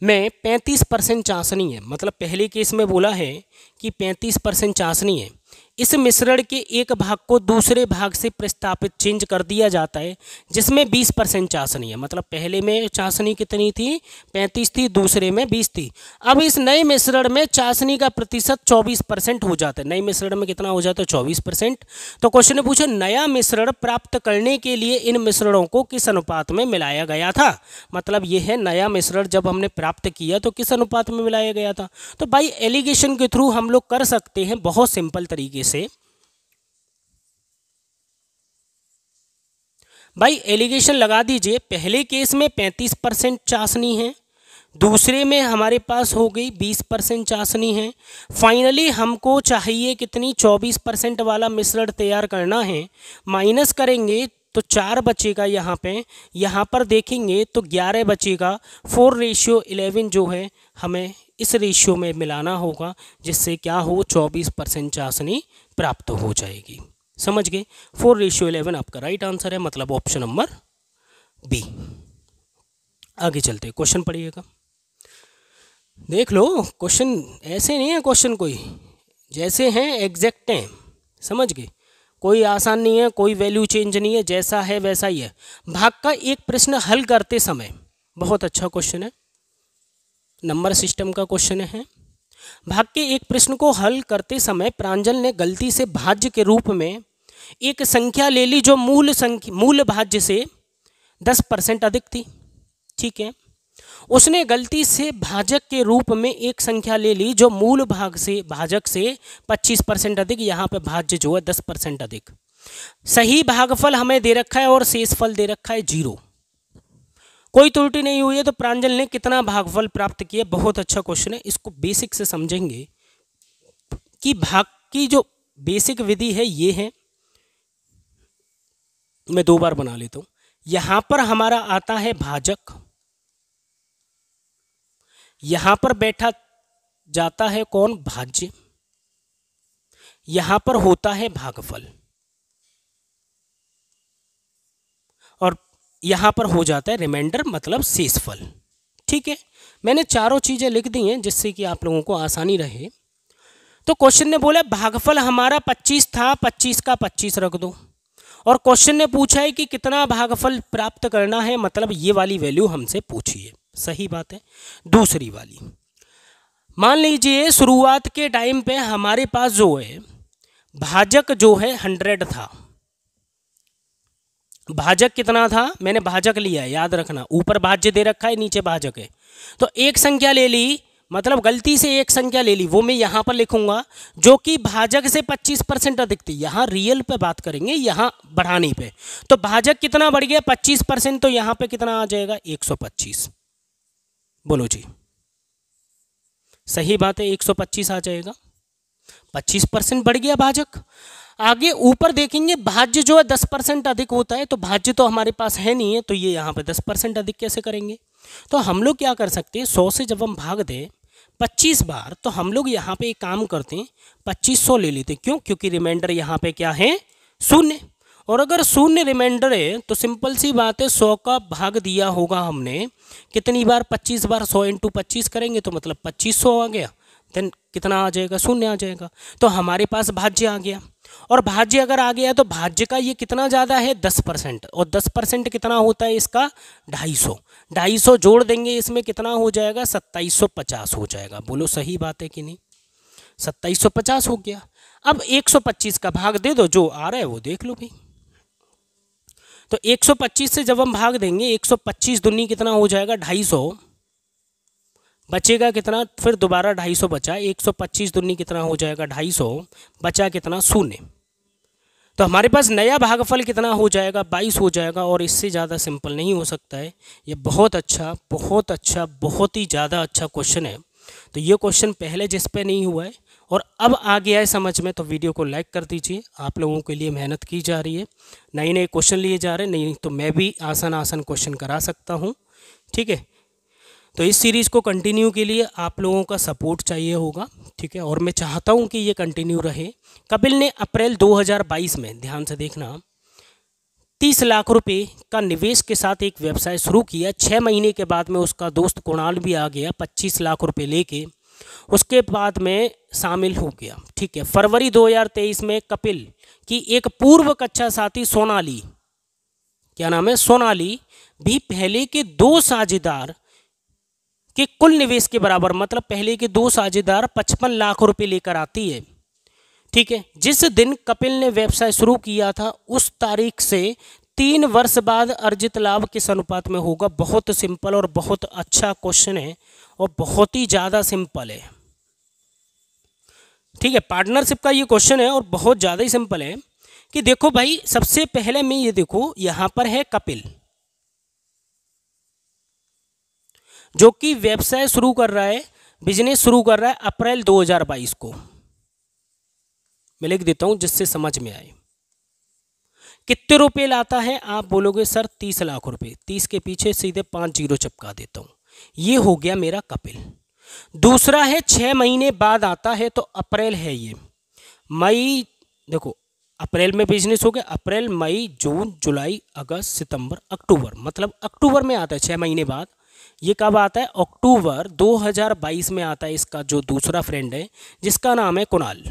में 35% चाशनी है, मतलब पहले केस में बोला है कि 35% चाशनी है। इस मिश्रण के एक भाग को दूसरे भाग से प्रतिस्थापित चेंज कर दिया जाता है जिसमें 20% चाशनी है। मतलब पहले में चाशनी कितनी थी, 35 थी, दूसरे में 20 थी। अब इस नए मिश्रण में चाशनी का प्रतिशत 24% हो जाता है। नए मिश्रण में कितना हो जाता है, 24%। तो क्वेश्चन ने पूछा नया मिश्रण प्राप्त करने के लिए इन मिश्रणों को किस अनुपात में मिलाया गया था। मतलब ये है नया मिश्रण जब हमने प्राप्त किया तो किस अनुपात में मिलाया गया था। तो भाई एलिगेशन के थ्रू हम लोग कर सकते हैं बहुत सिंपल तरीके से। भाई एलिगेशन लगा दीजिए, पहले केस में 35% चाशनी है, दूसरे में हमारे पास हो गई 20% चाशनी है। फाइनली हमको चाहिए कितनी, 24% वाला मिश्रण तैयार करना है। माइनस करेंगे तो 4 बचेगा यहाँ पर देखेंगे तो 11 बचेगा। 4:11 जो है हमें इस रेशियो में मिलाना होगा, जिससे क्या हो, 24% चाशनी प्राप्त हो जाएगी। समझ गए, 4:11 आपका राइट आंसर है, मतलब ऑप्शन नंबर बी। आगे चलते क्वेश्चन पढ़िएगा, देख लो। क्वेश्चन ऐसे नहीं है, क्वेश्चन कोई जैसे हैं एग्जैक्ट हैं, समझ गए, कोई आसान नहीं है, कोई वैल्यू चेंज नहीं है, जैसा है वैसा ही है। भाग का एक प्रश्न हल करते समय, बहुत अच्छा क्वेश्चन है, नंबर सिस्टम का क्वेश्चन है। भाग के एक प्रश्न को हल करते समय प्रांजल ने गलती से भाज्य के रूप में एक संख्या ले ली जो मूल भाज्य से 10% अधिक थी। ठीक है, उसने गलती से भाजक के रूप में एक संख्या ले ली जो मूल भाजक से 25% अधिक, यहाँ पे भाज्य जो है 10% अधिक। सही भागफल हमें दे रखा है और शेषफल दे रखा है 0। कोई त्रुटि नहीं हुई है, तो प्रांजल ने कितना भागफल प्राप्त किया। बहुत अच्छा क्वेश्चन है, इसको बेसिक से समझेंगे कि भाग की जो बेसिक विधि है ये है। मैं 2 बार बना लेता हूं। यहां पर हमारा आता है भाजक, यहां पर बैठा जाता है कौन, भाज्य, यहां पर होता है भागफल और यहां पर हो जाता है रिमाइंडर मतलब शेषफल। ठीक है, मैंने चारों चीजें लिख दी हैं जिससे कि आप लोगों को आसानी रहे। तो क्वेश्चन ने बोला भागफल हमारा 25 था, 25 का 25 रख दो, और क्वेश्चन ने पूछा है कि कितना भागफल प्राप्त करना है, मतलब ये वाली वैल्यू हमसे पूछी है। सही बात है। दूसरी वाली, मान लीजिए शुरुआत के टाइम पे हमारे पास जो है भाजक जो है 100 था। भाजक कितना था, मैंने भाजक लिया है, याद रखना, ऊपर भाज्य दे रखा है, नीचे भाजक है। तो एक संख्या ले ली, मतलब गलती से एक संख्या ले ली, वो मैं यहां पर लिखूंगा जो कि भाजक से 25% अधिक थी। यहां रियल पे बात करेंगे, यहां बढ़ाने पे। तो भाजक कितना बढ़ गया, 25%, तो यहां पे कितना आ जाएगा, 125। बोलो जी, सही बात है, 125 आ जाएगा। 25% बढ़ गया भाजक। आगे ऊपर देखेंगे भाज्य जो है 10% अधिक होता है, तो भाज्य तो हमारे पास है नहीं है, तो ये यहाँ पे 10% अधिक कैसे करेंगे। तो हम लोग क्या कर सकते हैं, 100 से जब हम भाग दें 25 बार, तो हम लोग यहाँ पे एक काम करते हैं 2500 ले लेते हैं। क्यों? क्योंकि रिमाइंडर यहाँ पे क्या है, शून्य। और अगर शून्य रिमाइंडर है तो सिंपल सी बात है 100 का भाग दिया होगा हमने कितनी बार, 25 बार। 100 × 25 करेंगे तो मतलब 2500 आ गया। देन कितना आ जाएगा, शून्य आ जाएगा। तो हमारे पास भाज्य आ गया। और भाज्य अगर आ गया तो भाज्य का ये कितना ज़्यादा है, 10%। और 10% कितना होता है इसका, 250। 250 जोड़ देंगे इसमें कितना हो जाएगा, 2750 हो जाएगा। बोलो सही बात है कि नहीं, 2750 हो गया। अब 125 का भाग दे दो, जो आ रहा है वो देख लो भाई। तो 125 से जब हम भाग देंगे, 125 दूनी कितना हो जाएगा, 250। बचेगा कितना, फिर दोबारा 250 बचा। 125 दूनी कितना हो जाएगा, 250। बचा कितना, शून्य। तो हमारे पास नया भागफल कितना हो जाएगा, 22 हो जाएगा। और इससे ज़्यादा सिंपल नहीं हो सकता है। ये बहुत अच्छा, बहुत अच्छा, बहुत ही ज़्यादा अच्छा क्वेश्चन है। तो ये क्वेश्चन पहले जिस पे नहीं हुआ है और अब आ गया है समझ में, तो वीडियो को लाइक कर दीजिए। आप लोगों के लिए मेहनत की जा रही है, नए नए क्वेश्चन लिए जा रहे हैं। नहीं तो मैं भी आसान आसान क्वेश्चन करा सकता हूँ, ठीक है। तो इस सीरीज़ को कंटिन्यू के लिए आप लोगों का सपोर्ट चाहिए होगा, ठीक है। और मैं चाहता हूँ कि ये कंटिन्यू रहे। कपिल ने अप्रैल 2022 में, ध्यान से देखना, 30 लाख रुपए का निवेश के साथ एक व्यवसाय शुरू किया। 6 महीने के बाद में उसका दोस्त कुणाल भी आ गया 25 लाख रुपए लेके, उसके बाद में शामिल हो गया, ठीक है। फरवरी 2023 में कपिल की एक पूर्व कक्षा साथी सोनाली, क्या नाम है, सोनाली, भी पहले के 2 साझेदार के कुल निवेश के बराबर, मतलब पहले के 2 साझेदार 55 लाख रुपए लेकर आती है, ठीक है। जिस दिन कपिल ने व्यवसाय शुरू किया था उस तारीख से 3 वर्ष बाद अर्जित लाभ किस अनुपात में होगा। बहुत सिंपल और बहुत अच्छा क्वेश्चन है और बहुत ही ज़्यादा सिंपल है, ठीक है। पार्टनरशिप का ये क्वेश्चन है और बहुत ज़्यादा ही सिंपल है। कि देखो भाई, सबसे पहले में ये देखो, यहां पर है कपिल जो कि व्यवसाय शुरू कर रहा है, बिजनेस शुरू कर रहा है अप्रैल 2022 को। मैं लिख देता हूं जिससे समझ में आए। कितने रुपए लाता है, आप बोलोगे सर 30 लाख रुपए। 30 के पीछे सीधे 5 जीरो चिपका देता हूं। ये हो गया मेरा कपिल। दूसरा है 6 महीने बाद आता है, तो अप्रैल है ये। मई, देखो अप्रैल में बिजनेस हो गया, अप्रैल, मई, जून, जुलाई, अगस्त, सितंबर, अक्टूबर, मतलब अक्टूबर में आता है 6 महीने बाद। ये कब आता है, अक्टूबर 2022 में आता है इसका जो दूसरा फ्रेंड है जिसका नाम है कुणाल।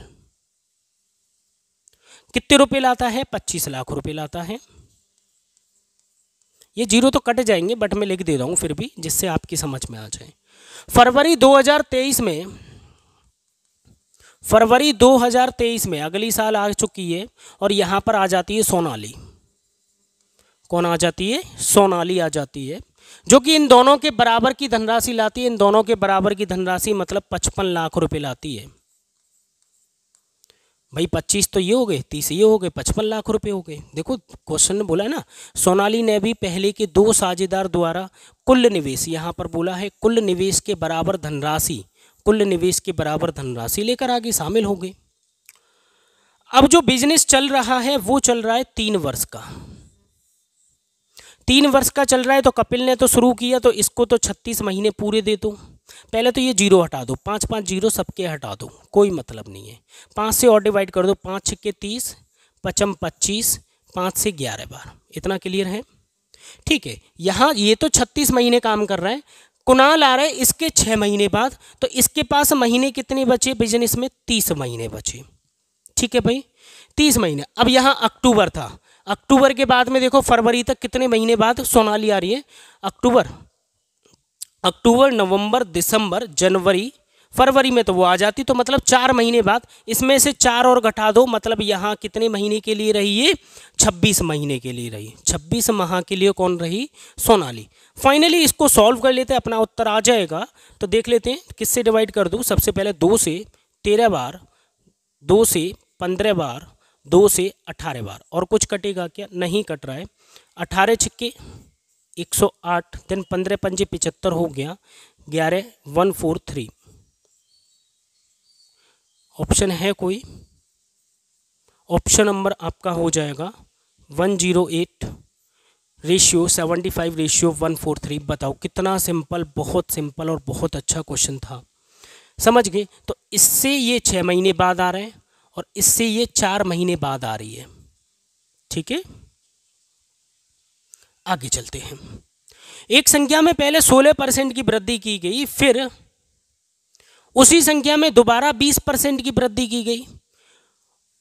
कितने रुपए लाता है, 25 लाख रुपए लाता है। ये जीरो तो कट जाएंगे बट मैं लिख दे रहा हूं फिर भी, जिससे आपकी समझ में आ जाए। फरवरी 2023 में अगली साल आ चुकी है और यहां पर आ जाती है सोनाली। कौन आ जाती है, सोनाली आ जाती है, जो कि इन दोनों के बराबर की धनराशि लाती है। इन दोनों के बराबर की धनराशि मतलब 55 लाख रुपए लाती है। भाई 25 तो ये हो गए, 30 ये हो गए, 55 लाख रुपए हो गए। देखो क्वेश्चन ने बोला है ना, सोनाली ने भी पहले के 2 साझेदार द्वारा कुल निवेश, यहाँ पर बोला है कुल निवेश के बराबर धनराशि, कुल निवेश के बराबर धनराशि लेकर आगे शामिल हो गए। अब जो बिजनेस चल रहा है वो चल रहा है 3 वर्ष का। 3 वर्ष का चल रहा है, तो कपिल ने तो शुरू किया, तो इसको तो 36 महीने पूरे दे दो। पहले तो ये जीरो हटा दो, 5 जीरो सबके हटा दो, कोई मतलब नहीं है। 5 से और डिवाइड कर दो, 5 छक्के 30, 55 25, 5 से 11 बार। इतना क्लियर है, ठीक है। यहाँ ये तो 36 महीने काम कर रहा है, कुणाल आ रहा है इसके 6 महीने बाद, तो इसके पास महीने कितने बचे बिजनेस में, 30 महीने बचे, ठीक है भाई, 30 महीने। अब यहाँ अक्टूबर था, अक्टूबर के बाद में देखो फरवरी तक कितने महीने बाद सोनाली आ रही है, अक्टूबर, नवंबर, दिसंबर, जनवरी, फरवरी में तो वो आ जाती, तो मतलब 4 महीने बाद। इसमें से 4 और घटा दो, मतलब यहाँ कितने महीने के लिए रही है, 26 महीने के लिए रही। 26 माह के लिए कौन रही, सोनाली। फाइनली इसको सॉल्व कर लेते हैं, अपना उत्तर आ जाएगा। तो देख लेते हैं किससे डिवाइड कर दूँ। सबसे पहले 2 से 13 बार, 2 से 15 बार, 2 से 18 बार। और कुछ कटेगा क्या, नहीं कट रहा है। 18 छक्के 108, देन 15 पंजे 75 हो गया, 11 143। ऑप्शन है कोई, ऑप्शन नंबर आपका हो जाएगा 108 रेशियो 75 रेशियो 143। बताओ कितना सिंपल, बहुत सिंपल और बहुत अच्छा क्वेश्चन था। समझ गए? तो इससे ये 6 महीने बाद आ रहे हैं और इससे ये 4 महीने बाद आ रही है। ठीक है, आगे चलते हैं। एक संख्या में पहले 16% की वृद्धि की गई, फिर उसी संख्या में दोबारा 20% की वृद्धि की गई।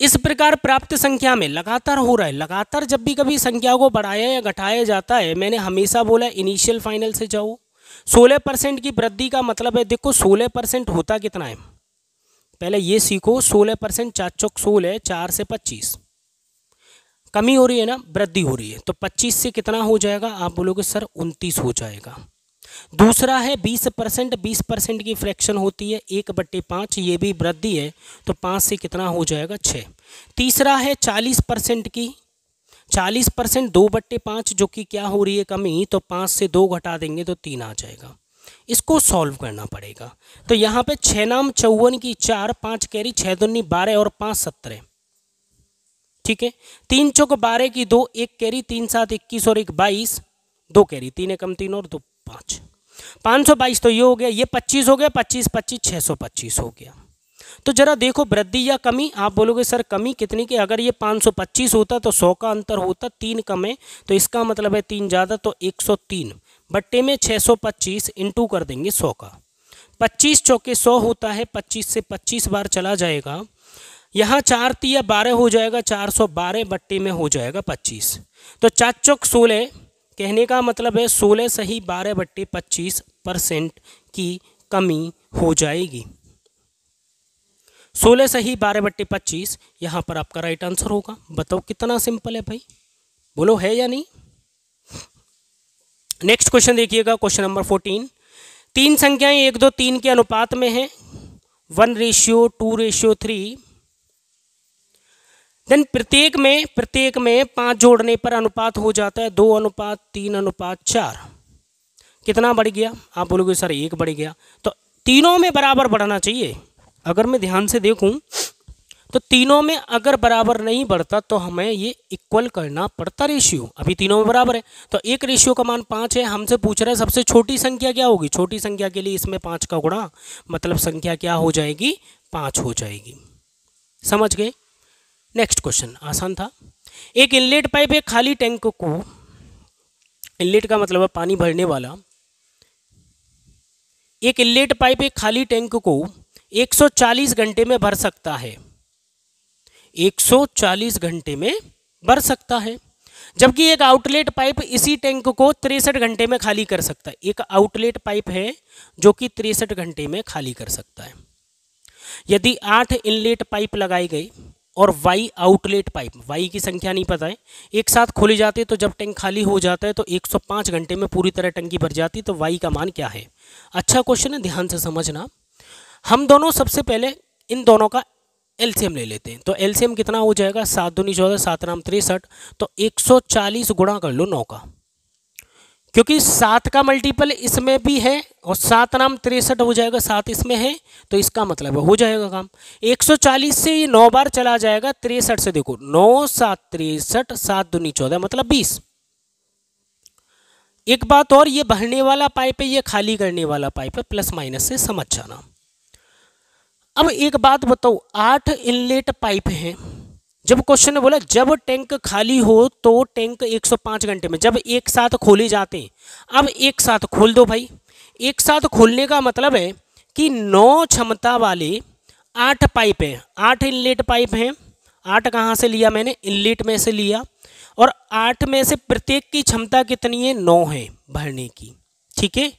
इस प्रकार प्राप्त संख्या में लगातार हो रहा है। लगातार जब भी कभी संख्या को बढ़ाया या घटाया जाता है, मैंने हमेशा बोला इनिशियल फाइनल से जाओ। 16% की वृद्धि का मतलब है, देखो 16% होता कितना है, पहले ये सीखो। 16% 4 चौक 16, 4 से 25, कमी हो रही है ना, वृद्धि हो रही है, तो 25 से कितना हो जाएगा, आप बोलोगे सर 29 हो जाएगा। दूसरा है 20%, 20% की फ्रैक्शन होती है 1/5, ये भी वृद्धि है, तो 5 से कितना हो जाएगा 6। तीसरा है 40% की, 40% 2/5 जो कि क्या हो रही है कमी, तो 5 से 2 घटा देंगे तो 3 आ जाएगा। इसको सॉल्व करना पड़ेगा। तो यहाँ पे 6 नाम 54 की 4, 5 कैरी 6 दूनी 12 और 5 17। ठीक है, 3 चौक 12 की 2, 1 कैरी 3 7 21 और 1 22, 2 कैरी 3 एकम 3 और 2 5, 522। तो ये हो गया, ये 25 हो गया, 25 25 625 हो गया। तो जरा देखो वृद्धि या कमी, आप बोलोगे सर कमी कितनी की, अगर ये 525 होता तो 100 का अंतर होता, 3 कम है तो इसका मतलब है 3 ज़्यादा, तो 103 बट्टे में 625 इंटू कर देंगे 100 का। 25 चौके 100 होता है, 25 से 25 बार चला जाएगा, यहाँ 4 तिया 12 हो जाएगा, 412 बट्टे में हो जाएगा 25। तो 4 चौक 16, कहने का मतलब है 16 सही 12/25% की कमी हो जाएगी। 16 सही 12/25 यहाँ पर आपका राइट आंसर होगा। बताओ कितना सिंपल है भाई, बोलो है या नहीं। नेक्स्ट क्वेश्चन देखिएगा, क्वेश्चन नंबर 14। 3 संख्याएं 1 2 3 के अनुपात में हैं, 1:2:3। देन प्रत्येक में 5 जोड़ने पर अनुपात हो जाता है 2:3:4। कितना बढ़ गया, आप बोलोगे सर 1 बढ़ गया। तो तीनों में बराबर बढ़ना चाहिए। अगर मैं ध्यान से देखूं तो तीनों में अगर बराबर नहीं बढ़ता तो हमें ये इक्वल करना पड़ता रेशियो। अभी तीनों में बराबर है, तो एक रेशियो का मान 5 है। हमसे पूछ रहा है सबसे छोटी संख्या क्या होगी, छोटी संख्या के लिए इसमें 5 का गुणा, मतलब संख्या क्या हो जाएगी, 5 हो जाएगी। समझ गए। नेक्स्ट क्वेश्चन आसान था। एक इनलेट पाइप एक खाली टैंक को, इनलेट का मतलब है पानी भरने वाला, एक इनलेट पाइप एक खाली टैंक को 140 घंटे में भर सकता है, 140 घंटे में भर सकता है। जबकि एक आउटलेट पाइप इसी टैंक को 63 घंटे में खाली कर सकता है। एक आउटलेट पाइप है जो कि 63 घंटे में खाली कर सकता है। यदि 8 इनलेट पाइप लगाए गए और वाई आउटलेट पाइप, वाई की संख्या नहीं पता है, एक साथ खोले जाते तो जब टैंक खाली हो जाता है तो 105 घंटे में पूरी तरह टंकी भर जाती, तो वाई का मान क्या है। अच्छा क्वेश्चन है, ध्यान से समझना। हम दोनों सबसे पहले इन दोनों का एलसीएम ले लेते हैं। तो एलसीएम कितना हो जाएगा, 7 दूनी 14, 7 नाम 63, तो 140 गुणा कर लो 9 का, क्योंकि 7 का मल्टीपल इसमें भी है और 7 नाम 63 हो जाएगा, 7 इसमें है, तो इसका मतलब हो जाएगा काम। 140 से ये 9 बार चला जाएगा, 63 से देखो 9 7 63, 7 दूनी 14 मतलब 20। एक बात और, ये भरने वाला पाइप है, ये खाली करने वाला पाइप है, प्लस माइनस से समझ जाना। अब एक बात बताओ, 8 इनलेट पाइप हैं। जब क्वेश्चन ने बोला जब टैंक खाली हो तो टैंक 105 घंटे में, जब एक साथ खोले जाते हैं, अब एक साथ खोल दो भाई। एक साथ खोलने का मतलब है कि 9 क्षमता वाले 8 पाइप हैं, 8 इनलेट पाइप हैं। 8 कहाँ से लिया मैंने, इनलेट में से लिया, और 8 में से प्रत्येक की क्षमता कितनी है, 9 है भरने की। ठीक है,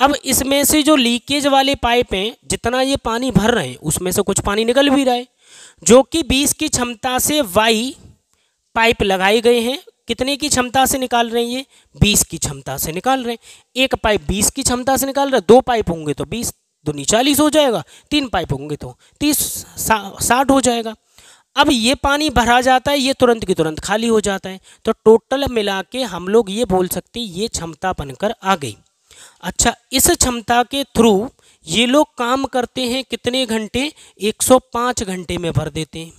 अब इसमें से जो लीकेज वाले पाइप हैं, जितना ये पानी भर रहे हैं उसमें से कुछ पानी निकल भी रहा है, जो कि 20 की क्षमता से वाई पाइप लगाए गए हैं। कितने की क्षमता से निकाल रहे हैं ये, 20 की क्षमता से निकाल रहे हैं। एक पाइप 20 की क्षमता से निकाल रहे हैं, 2 पाइप होंगे तो 20 दूनी 40 हो जाएगा, 3 पाइप होंगे तो 30 60 हो जाएगा। अब ये पानी भरा जाता है, ये तुरंत की तुरंत खाली हो जाता है, तो टोटल मिला के हम लोग ये बोल सकते हैं ये क्षमता बनकर आ गई। अच्छा, इस क्षमता के थ्रू ये लोग काम करते हैं कितने घंटे, 105 घंटे में भर देते हैं।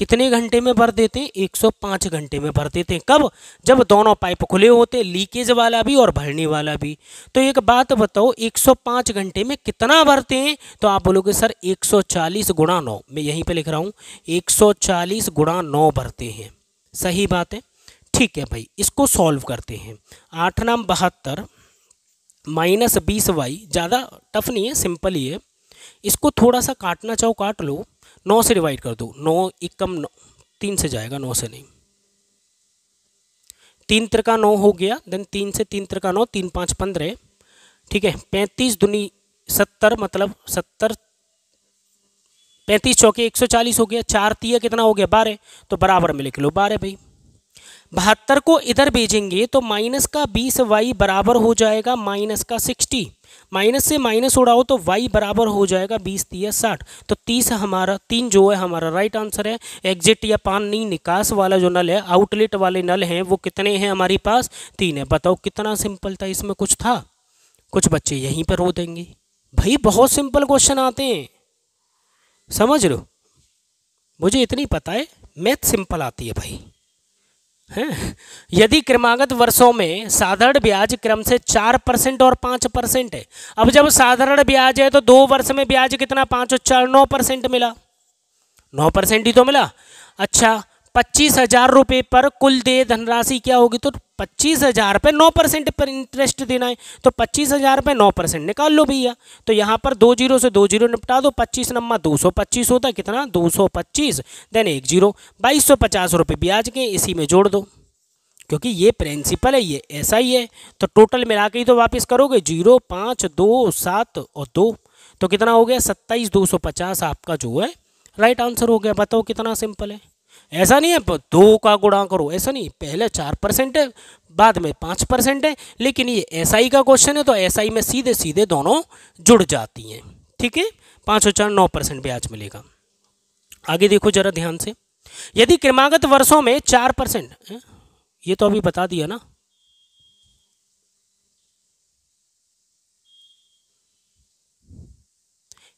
कितने घंटे में भर देते हैं? 105 घंटे में भर देते हैं। कब? जब दोनों पाइप खुले होते, लीकेज वाला भी और भरने वाला भी। तो एक बात बताओ, 105 घंटे में कितना भरते हैं? तो आप बोलोगे सर 140 गुणा 9, मैं यहीं पे लिख रहा हूँ 140 गुणा 9 भरते हैं। सही बात है, ठीक है भाई। इसको सॉल्व करते हैं। 8 नाम 72 माइनस 20y, ज़्यादा टफ नहीं है, सिंपल ही है। इसको थोड़ा सा काटना चाहो काट लो, 9 से डिवाइड कर दो, 9 एकम 9, 3 से जाएगा, 9 से नहीं। 3 त्रिका 9 हो गया, देन 3 से 3 त्रिका 9, 3 5 15, ठीक है। 35 दूनी 70, मतलब 70, 35 चौके 140 हो गया। 4 तिया कितना हो गया? 12, तो बराबर में लिख लो 12 भाई। 72 को इधर भेजेंगे तो माइनस का 20y बराबर हो जाएगा माइनस का 60। माइनस से माइनस उड़ाओ तो y बराबर हो जाएगा 20 तिया 60। तो 30 हमारा, 3 जो है हमारा राइट आंसर है। एग्जिट या पानी निकास वाला जो नल है, आउटलेट वाले नल हैं, वो कितने हैं हमारे पास? 3 है। बताओ कितना सिंपल था, इसमें कुछ था? कुछ बच्चे यहीं पर रो देंगे भाई, बहुत सिंपल क्वेश्चन आते हैं, समझ लो। मुझे इतनी पता है, मैथ सिंपल आती है भाई, हैं। यदि क्रमागत वर्षों में साधारण ब्याज क्रम से 4% और 5% है। अब जब साधारण ब्याज है तो 2 वर्ष में ब्याज कितना? 5 और 4 9% मिला, 9% ही तो मिला। अच्छा, 25,000 रुपये पर कुल देय धनराशि क्या होगी? तो 25,000 पे 9% पर इंटरेस्ट देना है, तो 25,000 पे 9% निकाल लो भैया। तो यहाँ पर 2 जीरो से 2 जीरो निपटा दो, 25 नम्मा 225 होता है, कितना? 225, देन 1 जीरो, 2250 रुपये ब्याज के इसी में जोड़ दो, क्योंकि ये प्रिंसिपल है, ये ऐसा ही है। तो टोटल मिला के ही तो वापस करोगे, 0 5 2 7 और 2, तो कितना हो गया? 27,250 आपका जो है राइट आंसर हो गया। बताओ कितना सिंपल है। ऐसा नहीं है 2 का गुणा करो, ऐसा नहीं, पहले 4% है बाद में 5% है, लेकिन ये एसआई का क्वेश्चन है तो एसआई में सीधे सीधे दोनों जुड़ जाती हैं, ठीक है। 5 और 4 9% ब्याज मिलेगा। आगे देखो जरा ध्यान से, यदि क्रमागत वर्षों में 4%, ये तो अभी बता दिया ना,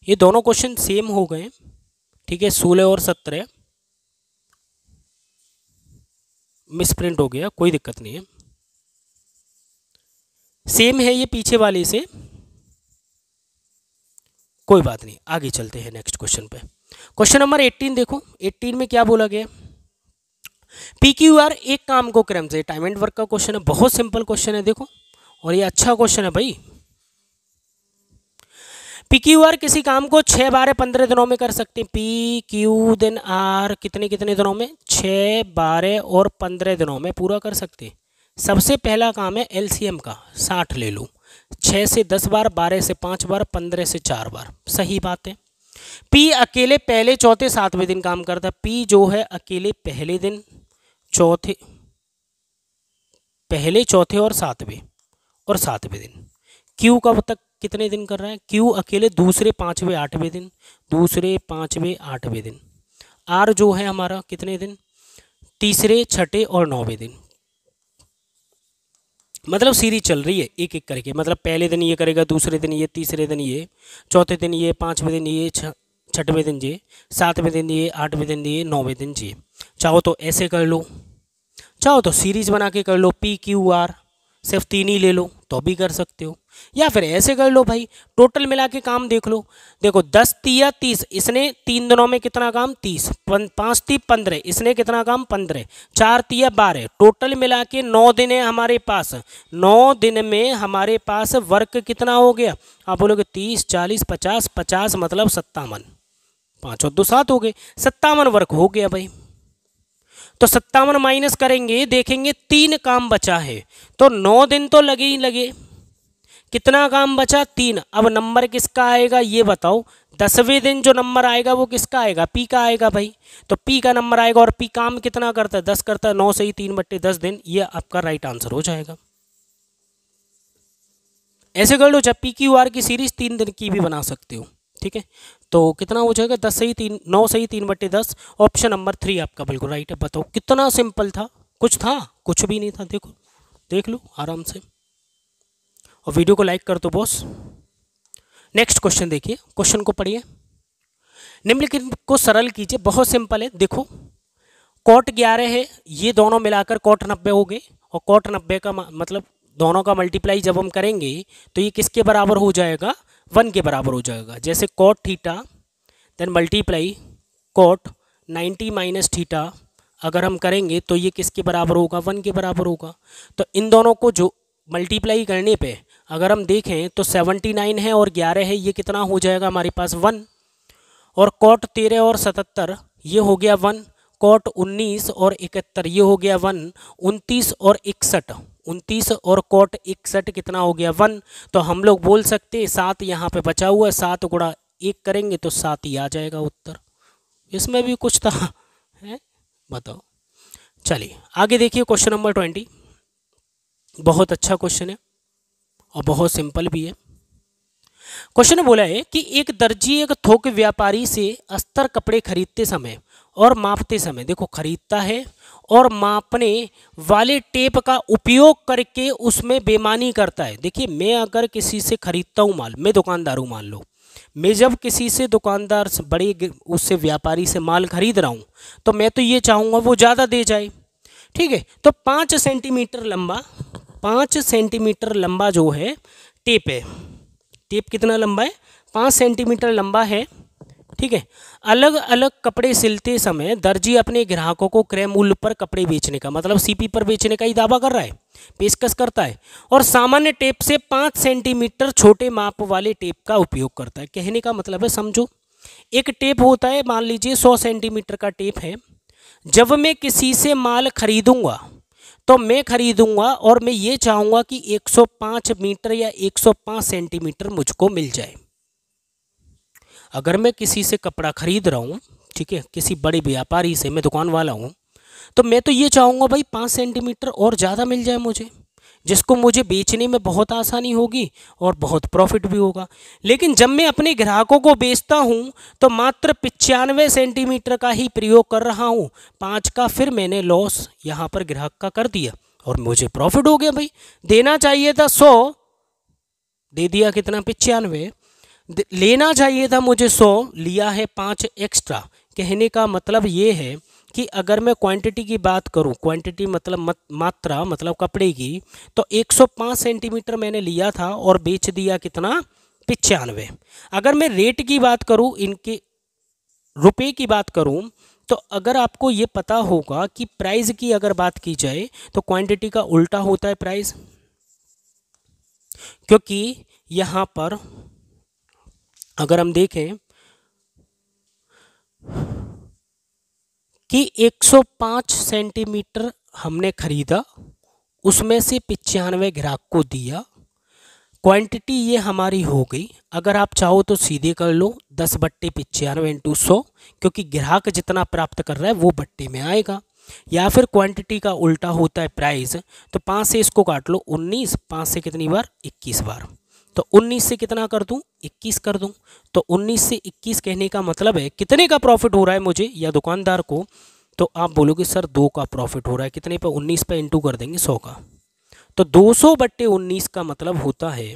ये दोनों क्वेश्चन सेम हो गए, ठीक है। 16 और 17 मिसप्रिंट हो गया, कोई दिक्कत नहीं है, सेम है ये पीछे वाले से, कोई बात नहीं। आगे चलते हैं नेक्स्ट क्वेश्चन पे। क्वेश्चन नंबर 18 देखो, 18 में क्या बोला गया? PQR एक काम को क्रम से, टाइम एंड वर्क का क्वेश्चन है, बहुत सिंपल क्वेश्चन है देखो, और ये अच्छा क्वेश्चन है भाई। PQR किसी काम को 6 12 15 दिनों में कर सकते हैं। PQ देन R कितने कितने दिनों में? 6 12 और 15 दिनों में पूरा कर सकते हैं। सबसे पहला काम है LCM का, 60 ले लो, 6 से 10 बार, 12 से 5 बार, 15 से 4 बार, सही बात है। P अकेले पहले चौथे 7वें दिन काम करता है। P जो है अकेले पहले दिन, चौथे, पहले चौथे और 7वें दिन। Q कब तक कितने दिन कर रहा है? Q अकेले दूसरे 5वें 8वें दिन, दूसरे 5वें 8वें दिन। R जो है हमारा कितने दिन? तीसरे 6ठे और 9वें दिन। मतलब सीरीज चल रही है एक एक करके, मतलब पहले दिन ये करेगा, दूसरे दिन ये, तीसरे दिन ये, चौथे दिन ये, 5वें दिन ये, 6ठवें दिन ये, 7वें दिन ये, 8वें दिन ये, 9वें दिन ये। चाहो तो ऐसे कर लो, चाहो तो सीरीज बना के कर लो, PQR सिर्फ 3 ही ले लो तो भी कर सकते हो, या फिर ऐसे कर लो भाई, टोटल मिला के काम देख लो। देखो 10 तिया 30, इसने 3 दिनों में कितना काम? 30, 5 ती 15, इसने कितना काम? 15, 4 तिया 12, टोटल मिला के 9 दिन है हमारे पास। 9 दिन में हमारे पास वर्क कितना हो गया? आप बोलोगे 30 40 50, 50 मतलब 57, 5 और 2 7 हो गए, 57 वर्क हो गया भाई। तो 57 माइनस करेंगे, देखेंगे 3 काम बचा है, तो 9 दिन तो लगे ही लगे, कितना काम बचा? 3। अब नंबर किसका आएगा ये बताओ? 10वें दिन जो नंबर आएगा वो किसका आएगा? P का आएगा भाई। तो P का नंबर आएगा, और P काम कितना करता है? 10 करता है, 9 से ही 3/10 दिन, ये आपका राइट आंसर हो जाएगा। ऐसे कर लो, जब PQR की सीरीज 3 दिन की भी बना सकते हो, ठीक है। तो कितना हो जाएगा? 10 से ही 3, 9 से ही 3/10, ऑप्शन नंबर 3 आपका बिल्कुल राइट है। बताओ कितना सिंपल था, कुछ था? कुछ भी नहीं था। देखो देख लो आराम से, और वीडियो को लाइक कर दो बॉस। नेक्स्ट क्वेश्चन देखिए, क्वेश्चन को पढ़िए। निम्नलिखित को सरल कीजिए, बहुत सिंपल है। देखो कॉट 11 है, ये दोनों मिलाकर कॉट 90 हो गए, और कॉट 90 का मतलब दोनों का मल्टीप्लाई जब हम करेंगे तो ये किसके बराबर हो जाएगा, 1 के बराबर हो जाएगा। जैसे cot theta then multiply cot 90 minus theta अगर हम करेंगे तो ये किसके बराबर होगा, 1 के बराबर होगा। तो इन दोनों को जो मल्टीप्लाई करने पे अगर हम देखें तो 79 है और 11 है, ये कितना हो जाएगा हमारे पास 1। और कॉट 13 और 77 ये हो गया 1। कॉट 19 और 71 ये हो गया 1। 29 और 61, 29 और कॉट 61 कितना हो गया 1। तो हम लोग बोल सकते हैं 7 यहाँ पे बचा हुआ है, 7 गुणा 1 करेंगे तो 7 ही आ जाएगा उत्तर। इसमें भी कुछ था है, बताओ। चलिए आगे देखिए क्वेश्चन नंबर 20। बहुत अच्छा क्वेश्चन है और बहुत सिंपल भी है। क्वेश्चन ने बोला है कि एक दर्जी एक थोक व्यापारी से अस्तर कपड़े खरीदते समय और मापते समय, देखो खरीदता है और मापने वाले टेप का उपयोग करके उसमें बेईमानी करता है। देखिए मैं अगर किसी से खरीदता हूँ माल, मैं दुकानदार हूँ मान लो, मैं जब किसी से दुकानदार से बड़े उससे व्यापारी से माल खरीद रहा हूँ तो मैं तो ये चाहूँगा वो ज़्यादा दे जाए, ठीक है। तो 5 सेंटीमीटर लंबा, 5 सेंटीमीटर लंबा जो है टेप है, टेप कितना लंबा है, 5 सेंटीमीटर लंबा है, ठीक है। अलग अलग कपड़े सिलते समय दर्जी अपने ग्राहकों को क्रय मूल्य पर कपड़े बेचने का, मतलब सीपी पर बेचने का ही दावा कर रहा है, पेशकश करता है, और सामान्य टेप से 5 सेंटीमीटर छोटे माप वाले टेप का उपयोग करता है। कहने का मतलब है, समझो एक टेप होता है, मान लीजिए 100 सेंटीमीटर का टेप है। जब मैं किसी से माल खरीदूंगा तो मैं खरीदूंगा और मैं ये चाहूँगा कि 105 मीटर या 105 सेंटीमीटर मुझको मिल जाए। अगर मैं किसी से कपड़ा खरीद रहा हूँ, ठीक है, किसी बड़े व्यापारी से, मैं दुकान वाला हूँ, तो मैं तो ये चाहूँगा भाई 5 सेंटीमीटर और ज़्यादा मिल जाए मुझे, जिसको मुझे बेचने में बहुत आसानी होगी और बहुत प्रॉफिट भी होगा। लेकिन जब मैं अपने ग्राहकों को बेचता हूँ तो मात्र 95 सेंटीमीटर का ही प्रयोग कर रहा हूँ, 5 का फिर मैंने लॉस यहाँ पर ग्राहक का कर दिया और मुझे प्रॉफिट हो गया। भाई देना चाहिए था 100, दे दिया कितना, 95। लेना चाहिए था मुझे 100, लिया है 5 एक्स्ट्रा। कहने का मतलब ये है कि अगर मैं क्वांटिटी की बात करूं, क्वांटिटी मतलब मात्रा मतलब कपड़े की, तो 105 सेंटीमीटर मैंने लिया था और बेच दिया कितना, 95। अगर मैं रेट की बात करूं, इनके रुपए की बात करूं, तो अगर आपको ये पता होगा कि प्राइस की अगर बात की जाए तो क्वांटिटी का उल्टा होता है प्राइस, क्योंकि यहाँ पर अगर हम देखें कि 105 सेंटीमीटर हमने खरीदा, उसमें से 95 ग्राहक को दिया, क्वांटिटी ये हमारी हो गई। अगर आप चाहो तो सीधे कर लो 10/95 इंटू 100, क्योंकि ग्राहक जितना प्राप्त कर रहा है वो बट्टे में आएगा। या फिर क्वांटिटी का उल्टा होता है प्राइस, तो 5 से इसको काट लो 19, 5 से कितनी बार, 21 बार, तो 19 से कितना कर दूं, 21 कर दूं। तो 19 से 21 कहने का मतलब है कितने का प्रॉफिट हो रहा है मुझे या दुकानदार को, तो आप बोलोगे सर 2 का प्रॉफिट हो रहा है। कितने पे, 19 पे इंटू कर देंगे 100 का, तो 200/19 का मतलब होता है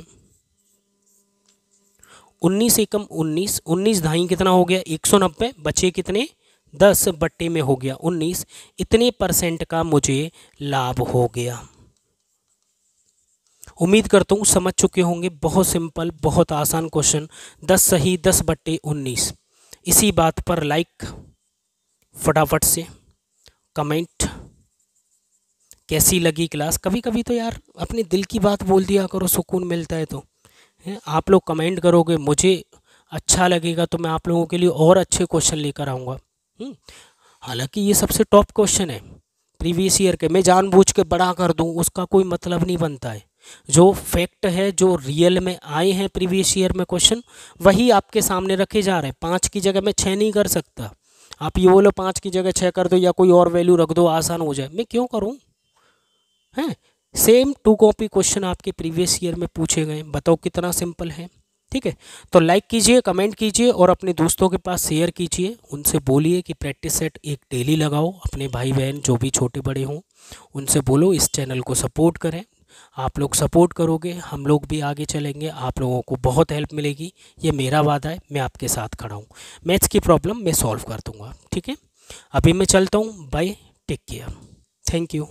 19 एकम 19, 19 ढाई कितना हो गया, 190, बचे कितने, 10 बट्टे में हो गया 19, इतने % का मुझे लाभ हो गया। उम्मीद करता हूँ समझ चुके होंगे। बहुत सिंपल, बहुत आसान क्वेश्चन, 10 सही, 10/19। इसी बात पर लाइक फटाफट से, कमेंट कैसी लगी क्लास। कभी कभी तो यार अपने दिल की बात बोल दिया करो, सुकून मिलता है। तो आप लोग कमेंट करोगे, मुझे अच्छा लगेगा, तो मैं आप लोगों के लिए और अच्छे क्वेश्चन लेकर आऊँगा। हालांकि ये सबसे टॉप क्वेश्चन है प्रीवियस ईयर के, मैं जानबूझ के बड़ा कर दूँ उसका कोई मतलब नहीं बनता है। जो फैक्ट है, जो रियल में आए हैं प्रीवियस ईयर में क्वेश्चन, वही आपके सामने रखे जा रहे हैं। 5 की जगह मैं 6 नहीं कर सकता। आप ये बोलो 5 की जगह 6 कर दो या कोई और वैल्यू रख दो, आसान हो जाए, मैं क्यों करूं? हैं, सेम 2 कॉपी क्वेश्चन आपके प्रीवियस ईयर में पूछे गए, बताओ कितना सिंपल है। ठीक है, तो लाइक कीजिए, कमेंट कीजिए और अपने दोस्तों के पास शेयर कीजिए। उनसे बोलिए कि प्रैक्टिस सेट एक डेली लगाओ। अपने भाई बहन जो भी छोटे बड़े हों उनसे बोलो इस चैनल को सपोर्ट करें। आप लोग सपोर्ट करोगे, हम लोग भी आगे चलेंगे, आप लोगों को बहुत हेल्प मिलेगी, ये मेरा वादा है। मैं आपके साथ खड़ा हूँ, मैथ्स की प्रॉब्लम मैं सॉल्व कर दूँगा, ठीक है। अभी मैं चलता हूँ, bye, take care, thank you.